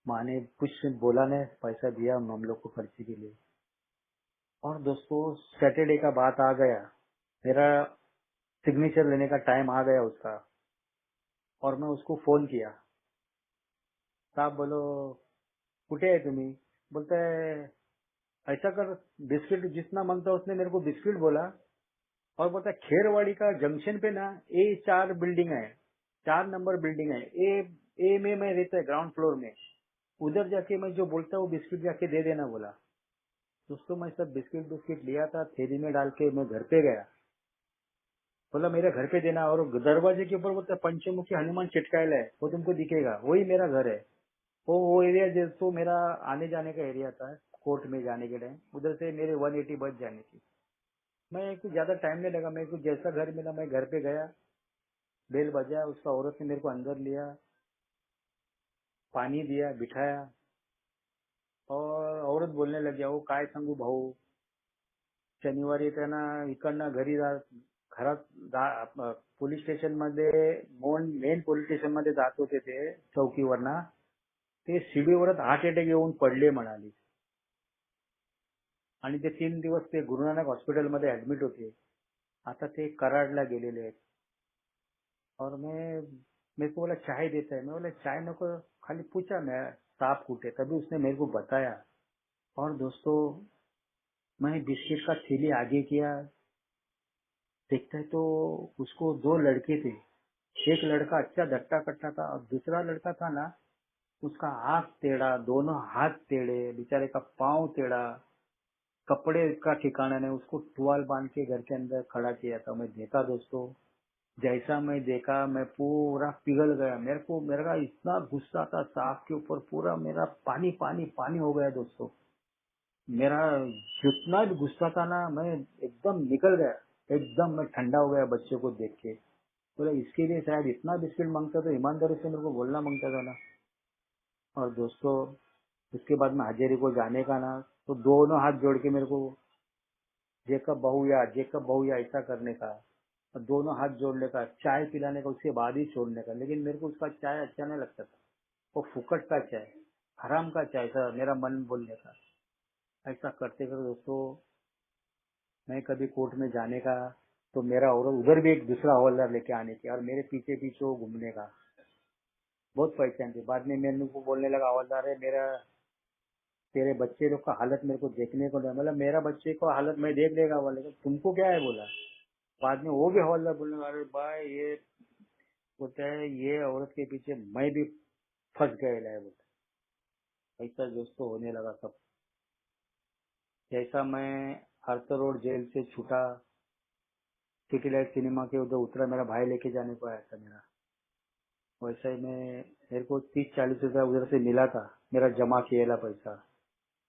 माँ ने कुछ बोला नहीं, पैसा दिया हम लोग को खर्चे के लिए। और दोस्तों सैटरडे का बात आ गया, मेरा सिग्नेचर लेने का टाइम आ गया उसका। और मैं उसको फोन किया, साहब बोलो कुठे है तुम्ही? बोलता है ऐसा कर, बिस्किट जितना मांगता उसने मेरे को बिस्किट बोला। और बोलता है खेरवाड़ी का जंक्शन पे ना A4 बिल्डिंग है, 4 नंबर बिल्डिंग है, ए में मैं रहता है ग्राउंड फ्लोर में, उधर जाके मैं जो बोलता हूँ बिस्किट जाके दे देना, बोला। दोस्तों मैं सब बिस्किट लिया था, थैली में डाल के मैं घर पे गया, बोला मेरे घर पे देना। और दरवाजे के ऊपर बोलता पंचमुखी हनुमान चिटकायला है, वो तुमको दिखेगा, वही मेरा घर है। वो एरिया जो तो मेरा आने जाने का एरिया था, कोर्ट में जाने के टाइम उधर से मेरे 180 बच जाने की। मैं कुछ ज्यादा टाइम नहीं लगा, मेरे को जैसा घर मिला मैं घर पे गया, बेल बजा, उसका औरत ने मेरे को अंदर लिया, पानी दिया, बिठाया। और औरत बोलने लग गया, वो काय सांगू भाऊ, शनिवारी त्यांना इकडनं घरी घरात पोलीस स्टेशन मध्ये, मेन पोलीस स्टेशन मध्ये जात होते ते चौकीवरना, ते शिडीवरच हार्ट अटॅक येऊन पडले म्हणाली। आणि ते 3 दिवस ते गुरुनानक हॉस्पिटलमध्ये ऍडमिट होते, आता ते कराडला गेलेले आहेत। और मैं मेरे को बोला चाय देता है, मैं बोला चाय नको, खाली पूछा मैं साहब कूटे, तभी उसने मेरे को बताया। और दोस्तों मैं बिस्किट का थैली आगे किया, देखता है तो उसको 2 लड़के थे, एक लड़का अच्छा दट्टा कट्टा था और दूसरा लड़का था ना, उसका आंख टेढ़ा, दोनों हाथ टेढ़े, बेचारे का पांव टेढ़ा, कपड़े का ठिकाना नहीं, उसको टुवाल बांध के घर के अंदर खड़ा किया था। मैं देखा दोस्तों, जैसा मैं देखा मैं पूरा पिघल गया, मेरा इतना गुस्सा था साहब के ऊपर, पूरा मेरा पानी पानी पानी हो गया दोस्तों। मेरा जितना भी गुस्सा था ना, मैं एकदम निकल गया, एकदम मैं ठंडा हो गया बच्चे को देख के। बोला इसके लिए शायद इतना बिस्किट मांगता तो ईमानदारी से मेरे को बोलना मांगता था ना। और दोस्तों उसके बाद में हाजिरी को जाने का ना, तो दोनों हाथ जोड़ के मेरे को जेकब बहु या ऐसा करने का, और दोनों हाथ जोड़ने का, चाय पिलाने का, उसके बाद ही छोड़ने का। लेकिन मेरे को उसका चाय अच्छा नहीं लगता था, वो फुकट का चाय। हराम का चाय, ऐसा मेरा मन बोलने का। ऐसा करते करते दोस्तों मैं कभी कोर्ट में जाने का तो मेरा और उधर भी एक दूसरा हवलदार लेके आने की और मेरे पीछे पीछे वो घूमने का। बहुत परेशान थे। बाद में मेरे को बोलने लगा हवलदार है मेरा, तेरे बच्चे लोग का हालत मेरे को देखने को नहीं, मतलब मेरा बच्चे को हालत मैं देख लेगा बोले, लेकिन तुमको क्या है बोला। बाद में वो भी हवलदार बोलने लगा, अरे भाई ये बोलता है ये औरत के पीछे मैं भी फंस गया है बोलता है। ऐसा दोस्तों होने लगा सब। जैसा मैं हरतर रोड जेल से छूटा, सिटी लाइट सिनेमा के उधर उतरा, मेरा भाई लेके जाने को आया था मेरा, वैसा ही मैं, मेरे को 30-40 रुपया उधर से मिला था, मेरा जमा किया पैसा,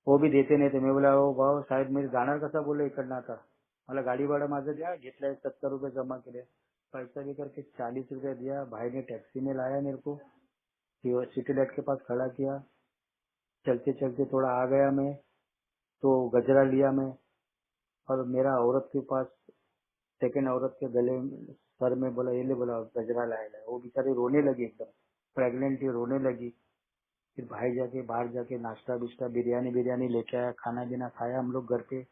वो भी देते नाही ते। मी बोला हो भाऊ साहेब मी जाणार कसा बोललो इकडनं आता, मला गाडी भाडं माझं द्या, घेतलंय 70 रुपये जमा केले, पैसा भी करके 40 रुपया दिया। भाई ने टैक्सी में लाया मेरे को, सिटी लाइट के पास खड़ा किया, चलते चलते थोड़ा आ गया मैं, तो गजरा लिया मैं, और मेरा औरत के पास, सेकंड औरत के गले सर में बोला ये ले, बोला गजरा लाया। वो बेचारी रोने लगी, एकदम प्रेग्नेंट थी, रोने लगी। फिर भाई जाके बाहर जाके नाश्ता बिस्टा बिरयानी बिरयानी लेके आया, खाना पीना खाया हम लोग घर पे।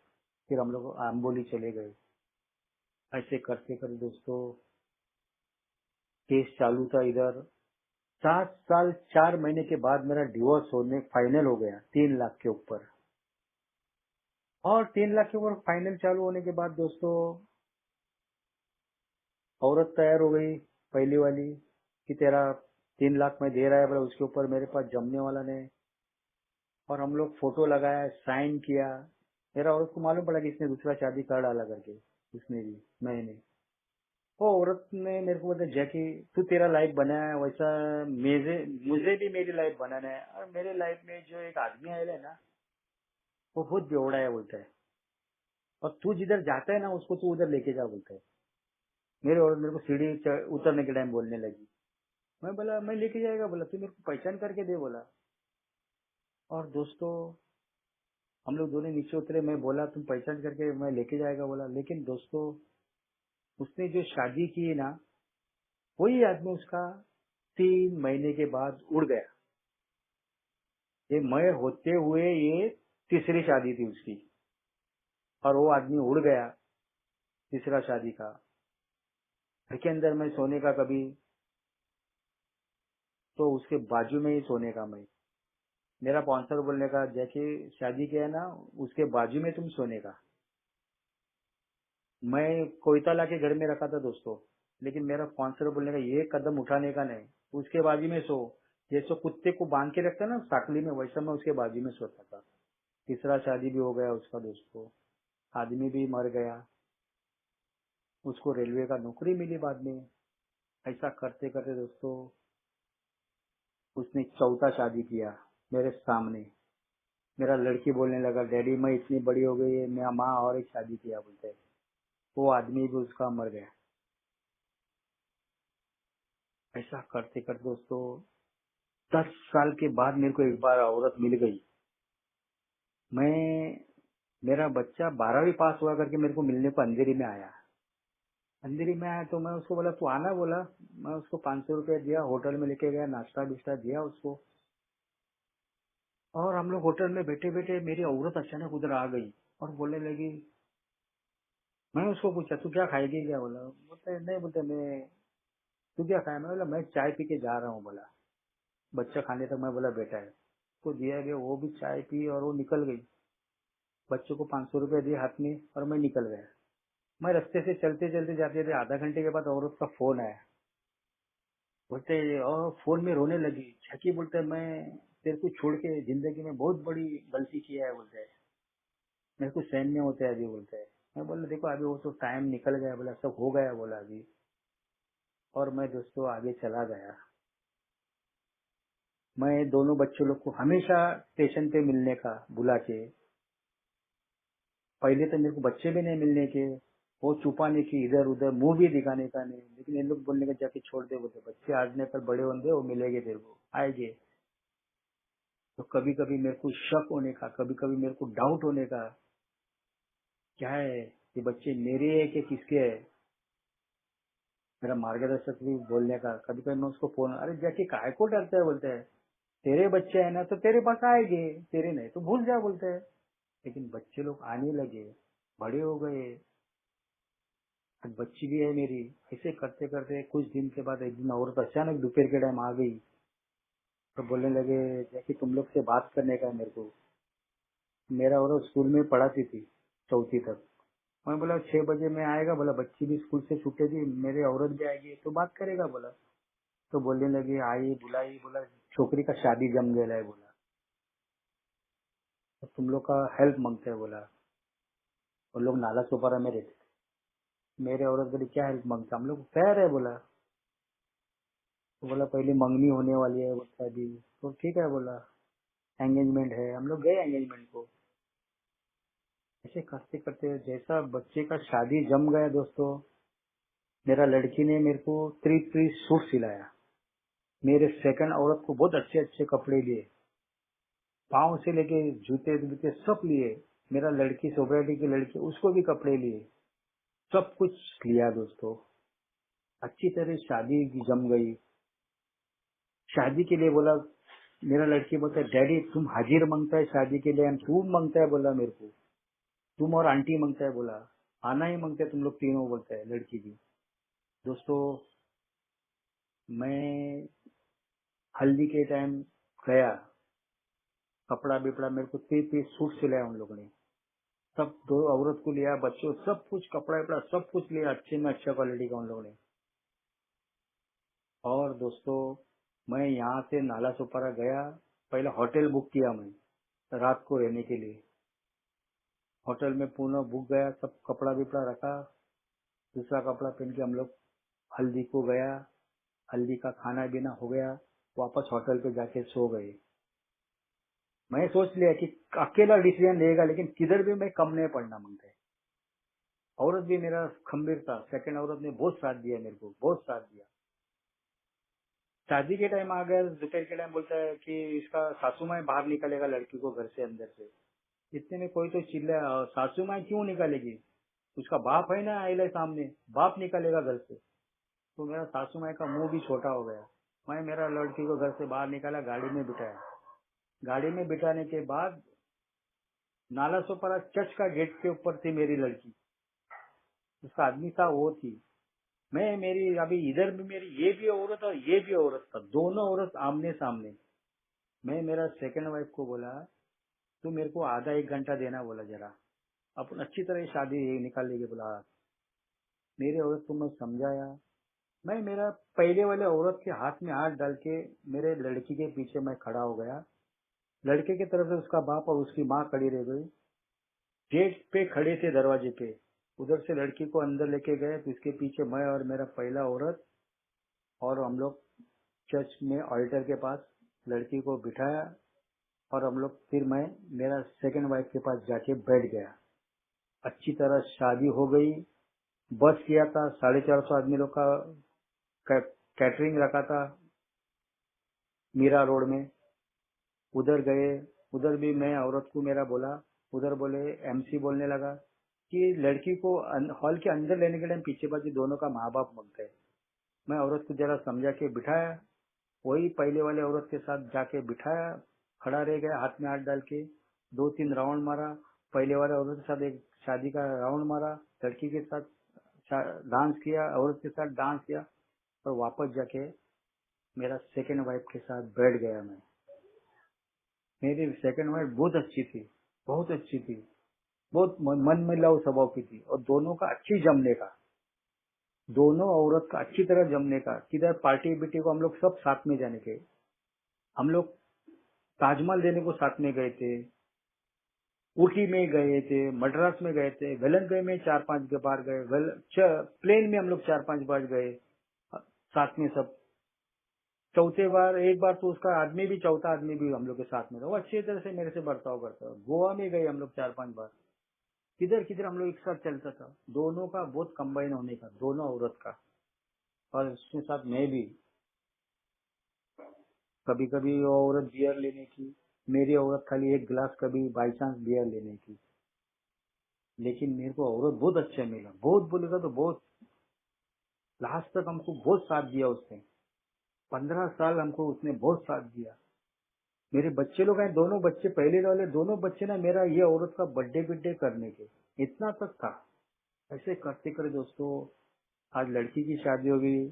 फिर हम लोग आम्बोली चले गए। ऐसे करते करते दोस्तों केस चालू था इधर। 7 साल 4 महीने के बाद मेरा डिवोर्स होने फाइनल हो गया, 3 लाख के ऊपर। और 3 लाख के ऊपर फाइनल चालू होने के बाद दोस्तों औरत तैयार हो गई पहली वाली कि तेरा 3 लाख में दे रहा है, बोला उसके ऊपर मेरे पास जमने वाला नहीं। और हम लोग फोटो लगाया, साइन किया। मेरा औरत को मालूम पड़ा कि इसने दूसरा शादी कर डाला करके, उसने भी, मैंने। वो औरत ने मेरे को बोला जैकी तू तेरा लाइफ बनाया है वैसा मुझे भी मेरी लाइफ बनाना है, और मेरे लाइफ में जो एक आदमी आया है ना वो बहुत बेवड़ा है बोलता है, और तू जिधर जाता है ना उसको तू उधर लेके जा बोलता है। मेरे औरत मेरे को सीढ़ी उतरने के टाइम बोलने लगी। मैं बोला मैं लेके जाएगा, बोला तू मेरे को पहचान करके दे बोला। और दोस्तों हम लोग दोनों नीचे उतरे, मैं बोला तुम पहचान करके मैं लेके जाएगा बोला। लेकिन दोस्तों उसने जो शादी की ना वही आदमी उसका 3 महीने के बाद उड़ गया। ये मैं होते हुए ये तीसरी शादी थी उसकी, और वो आदमी उड़ गया तीसरा शादी का। घर के अंदर मैं सोने का कभी, तो उसके बाजू में ही सोने का मैं। मेरा स्पॉन्सर बोलने का जैसे शादी किया है ना उसके बाजू में तुम सोने का। मैं कोयता ला के घर में रखा था दोस्तों, लेकिन मेरा स्पॉन्सर बोलने का ये कदम उठाने का नहीं, उसके बाजू में सो। जैसे कुत्ते को बांध के रखता है ना साकली में, वैसा मैं उसके बाजू में सोता था। तीसरा शादी भी हो गया उसका दोस्तों, आदमी भी मर गया, उसको रेलवे का नौकरी मिली बाद में। ऐसा करते करते दोस्तों उसने चौथा शादी किया मेरे सामने। मेरा लड़की बोलने लगा डैडी मैं इतनी बड़ी हो गई है, मैं माँ और एक शादी किया बोलते। वो आदमी भी उसका मर गया। ऐसा करते करते दोस्तों 10 साल के बाद मेरे को एक बार औरत मिल गई। मैं, मेरा बच्चा 12वीं पास हुआ करके मेरे को मिलने को अंधेरी में आया। अंधेरी में आया तो मैं उसको बोला तू आना बोला। मैं उसको 500 रुपया दिया, होटल में लेके गया, नाश्ता बिस्टा दिया उसको। और हम लोग होटल में बैठे बैठे मेरी औरत अचानक उधर आ गई और बोलने लगी। मैं उसको पूछा तू क्या खाएगी क्या, बोला बोलते नहीं, बोलते मैं, तू क्या खाया, मैं बोला मैं चाय पी के जा रहा हूँ बोला। बच्चा खाने तक मैं बोला बेटा है, उसको दिया गया, वो भी चाय पी और वो निकल गई। बच्चों को 500 रुपया दिए हाथ में और मैं निकल गया। मैं रास्ते से चलते चलते जाते थे, आधा घंटे के बाद औरत का फोन आया। बोलते और फोन में रोने लगी, छकी बोलते मैं तेरे को छोड़ के जिंदगी में बहुत बड़ी गलती किया है बोलते है, मेरे को सहन नहीं होता है अभी बोलते है। मैं बोला देखो अभी वो तो टाइम निकल गया बोला, सब हो गया बोला अभी। और मैं दोस्तों आगे चला गया। मैं दोनों बच्चों लोग को हमेशा स्टेशन पे मिलने का बुला के, पहले तो मेरे को बच्चे भी नहीं मिलने के, वो छुपाने की, इधर उधर मुंह भी दिखाने का नहीं। लेकिन ये लोग बोलने का जाके छोड़ दे बोलते, बच्चे आजने पर बड़े होंगे वो मिलेंगे तेरे को आएंगे। तो कभी कभी मेरे को शक होने का, कभी कभी मेरे को डाउट होने का, क्या है ये बच्चे मेरे है कि किसके है। मेरा मार्गदर्शक भी बोलने का, कभी कभी मैं उसको फोन, अरे जाके काय को डरता है बोलते है, तेरे बच्चे है ना तो तेरे पास आएंगे, तेरे नहीं तो भूल जा बोलते हैं। लेकिन बच्चे लोग आने लगे, बड़े हो गए, अब बच्ची भी है मेरी। ऐसे करते करते कुछ दिन के बाद एक दिन औरत अचानक दोपहर के टाइम आ गई, तो बोलने लगे जैसे तुम लोग से बात करने का है मेरे को। मेरा औरत स्कूल में पढ़ाती थी, चौथी तक। मैं बोला 6 बजे में आएगा, बोला बच्ची भी स्कूल से छूटेगी, मेरी औरत भी आएगी तो बात करेगा बोला। तो बोलने लगी आई बुलाई, बोला छोकरी का शादी जम गया है बोला, तो तुम लोग का हेल्प मांगते हैं बोला। वो लोग नाला सोपारा में रहते थे। मेरे औरत बोली क्या हेल्प मांगता, हम लोग तैयार है बोला। तो बोला पहले मंगनी होने वाली है वो शादी, तो ठीक है बोला, एंगेजमेंट है। हम लोग गए एंगेजमेंट को। ऐसे करते करते जैसा बच्चे का शादी जम गया दोस्तों, मेरा लड़की ने मेरे को 3 सूट सिलाया। मेरे सेकंड औरत को बहुत अच्छे अच्छे कपड़े लिए, पाँव से लेके जूते जूते सब लिए। मेरा लड़की सोसाइटी की लड़की, उसको भी कपड़े लिए, सब कुछ लिया दोस्तों। अच्छी तरह शादी जम गई। शादी के लिए बोला, मेरा लड़की बोलता है डैडी तुम हाजिर मांगता है शादी के लिए, हम तू मांगता है बोला मेरे को, तुम और आंटी मांगता है बोला, आना ही मांगते है तुम लोग तीनों बोलता है लड़की भी। दोस्तों मैं हल्दी के टाइम गया, कपड़ा बिपड़ा मेरे को 30 सूट सिलाया उन लोगों ने, सब 2 औरत को लिया, बच्चों सब कुछ कपड़ा वपड़ा सब कुछ लिया, अच्छे में अच्छा क्वालिटी का उन लोगों ने। और दोस्तों मैं यहाँ से नाला सोपारा गया, पहले होटल बुक किया मैं रात को रहने के लिए। होटल में पूर्ण बुक गया, सब कपड़ा बिपड़ा रखा, दूसरा कपड़ा पहन के हम लोग हल्दी को गया। हल्दी का खाना पीना हो गया, वापस होटल पे जाके सो गए। मैं सोच लिया कि अकेला डिसीजन लेगा, लेकिन किधर भी मैं कम नहीं पड़ना मांगता है। औरत भी मेरा खंबीर था, सेकंड औरत ने बहुत साथ दिया मेरे को, बहुत साथ दिया। शादी के टाइम आ गया, दोपहर के टाइम बोलता है कि इसका सासू माँ बाहर निकालेगा लड़की को घर से अंदर से। इतने में कोई तो चिल्ला, सासू माँ क्यों निकालेगी, उसका बाप है ना आइले सामने, बाप निकालेगा घर से। तो मेरा सासू माँ का मुंह भी छोटा हो गया। मैं मेरा लड़की को घर से बाहर निकाला, गाड़ी में बिठाया। गाड़ी में बिठाने के बाद नाला सोपारा चर्च का गेट के ऊपर थी मेरी लड़की, उसका आदमी था वो थी। मैं मेरी अभी इधर भी मेरी ये भी औरत और ये भी औरत था, दोनों औरत आमने सामने। मैं मेरा सेकंड वाइफ को बोला तू मेरे को आधा 1 घंटा देना बोला, जरा अपन अच्छी तरह शादी निकाल लेंगे बोला। मेरी औरत को मैं समझाया। मैं मेरा पहले वाले औरत के हाथ में हाथ डाल के मेरे लड़की के पीछे मैं खड़ा हो गया। लड़के की तरफ से उसका बाप और उसकी माँ खड़ी रह गई, गेट पे खड़े थे दरवाजे पे। उधर से लड़की को अंदर लेके गए, तो इसके पीछे मैं और मेरा पहला औरत, और हम लोग चर्च में ऑल्टर के पास लड़की को बिठाया। और हम लोग फिर मैं मेरा सेकंड वाइफ के पास जाके बैठ गया। अच्छी तरह शादी हो गई। बस किया था, 450 आदमी लोग का कैटरिंग रखा था मीरा रोड में। उधर गए, उधर भी मैं औरत को मेरा बोला, उधर बोले एमसी बोलने लगा कि लड़की को हॉल के अंदर लेने के टाइम पीछे बाजू दोनों का माँ बाप मांगते हैं। मैं औरत को जरा समझा के बिठाया, वही पहले वाले औरत के साथ जाके बिठाया, खड़ा रह गया हाथ में हाथ डाल के। 2-3 राउंड मारा, पहले वाले औरत के साथ एक शादी का राउंड मारा, लड़की के साथ डांस किया, औरत के साथ डांस किया, और वापस जाके मेरा सेकंड वाइफ के साथ बैठ गया मैं। मेरी सेकंड वाइफ बहुत अच्छी थी, बहुत अच्छी थी, बहुत मन मिलाऊ स्वभाव की थी, और दोनों का अच्छी जमने का, दोनों औरत का अच्छी तरह जमने का। किधर पार्टी बिटी को हम लोग सब साथ में जाने के, हम लोग ताजमहल देने को साथ में गए थे, ऊटी में गए थे, मद्रास में गए थे, वेलंकई में 4-5 बार गए, प्लेन में हम लोग 4-5 बार गए साथ में सब। चौथे बार एक बार तो उसका आदमी भी, चौथा आदमी भी हम लोग के साथ में था, वो अच्छी तरह से मेरे से बर्ताव करता। गोवा में गए हम लोग 4-5 बार, किधर किधर हम लोग एक साथ चलता था। दोनों का बहुत कंबाइन होने का, दोनों औरत का, और उसके साथ मैं भी। कभी कभी वो औरत बियर लेने की, मेरी औरत खाली एक गिलास कभी बाई चांस बियर लेने की। लेकिन मेरे को औरत बहुत अच्छा मिला, बहुत बोलेगा तो बहुत। लास्ट तक हमको बहुत साथ दिया उसने, 15 साल हमको उसने बहुत साथ दिया। मेरे बच्चे लोग हैं, दोनों बच्चे पहले वाले दोनों बच्चे ना मेरा ये औरत का बर्थडे करने के इतना तक था। ऐसे करते करते दोस्तों आज लड़की की शादी हो गई,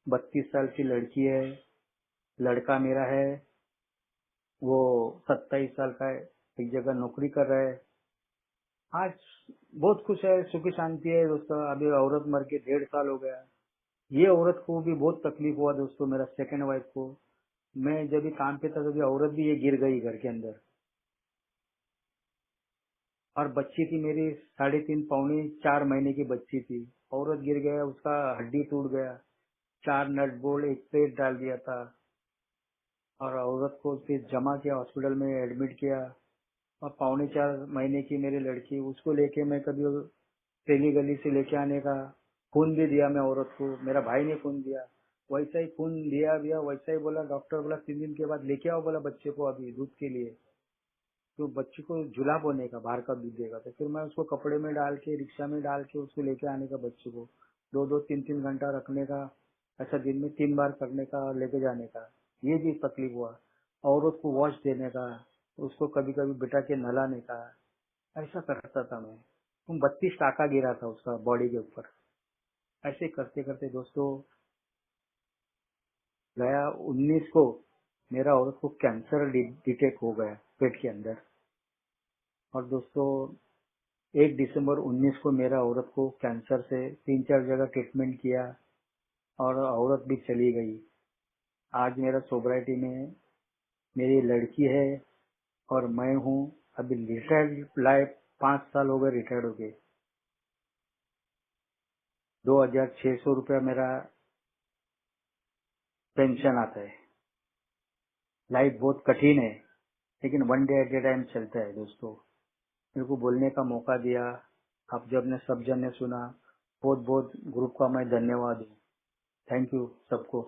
32 साल की लड़की है, लड़का मेरा है वो 27 साल का है, एक जगह नौकरी कर रहा है। आज बहुत खुश है, सुखी शांति है दोस्तों। अभी औरत मर के 1.5 साल हो गया। ये औरत को भी बहुत तकलीफ हुआ दोस्तों, मेरा सेकंड वाइफ को। मैं जब भी काम पे था तभी औरत भी ये गिर गई घर के अंदर, और बच्ची थी मेरी 3.5 पौने 4 महीने की बच्ची थी। औरत गिर गया, उसका हड्डी टूट गया, 4 नट बोल्ट एक पेट डाल दिया था, और औरत को फिर जमा किया, हॉस्पिटल में एडमिट किया। और 3.25 महीने की मेरी लड़की, उसको लेके मैं कभी तेली गली से लेके आने का, खून भी दिया मैं औरत को, मेरा भाई ने खून दिया, वैसा ही खून दिया वैसा ही बोला डॉक्टर, बोला 3 दिन के बाद लेके आओ, बोला बच्चे को अभी दूध के लिए। तो बच्चे को जुलाब होने का, बाहर का दूध देगा, तो फिर मैं उसको कपड़े में डाल के रिक्शा में डाल के उसको लेके आने का, बच्चे को 2-2, 3-3 घंटा रखने का, ऐसा दिन में 3 बार करने का और लेके जाने का, ये भी तकलीफ हुआ। औरत को वॉश देने का, उसको कभी कभी बिठा के नहलाने का, ऐसा करता था मैं। 32 टाका गिरा था उसका बॉडी के ऊपर। ऐसे करते करते दोस्तों गया 19 को मेरा औरत को कैंसर डिटेक्ट हो गया पेट के अंदर। और दोस्तों 1 दिसंबर 19 को मेरा औरत को कैंसर से 3-4 जगह ट्रीटमेंट किया और औरत भी चली गई। आज मेरा सोब्राइटी में मेरी लड़की है और मैं हूँ। अभी रिटायर्ड लाइफ 5 साल हो गए रिटायर्ड हो गए। 2,600 रुपया मेरा पेंशन आता है। लाइफ बहुत कठिन है, लेकिन one day at A time चलता है दोस्तों। मेरे को बोलने का मौका दिया, आप जब ने सब जन ने सुना, बहुत बहुत ग्रुप का मैं धन्यवाद हूँ। थैंक यू सबको।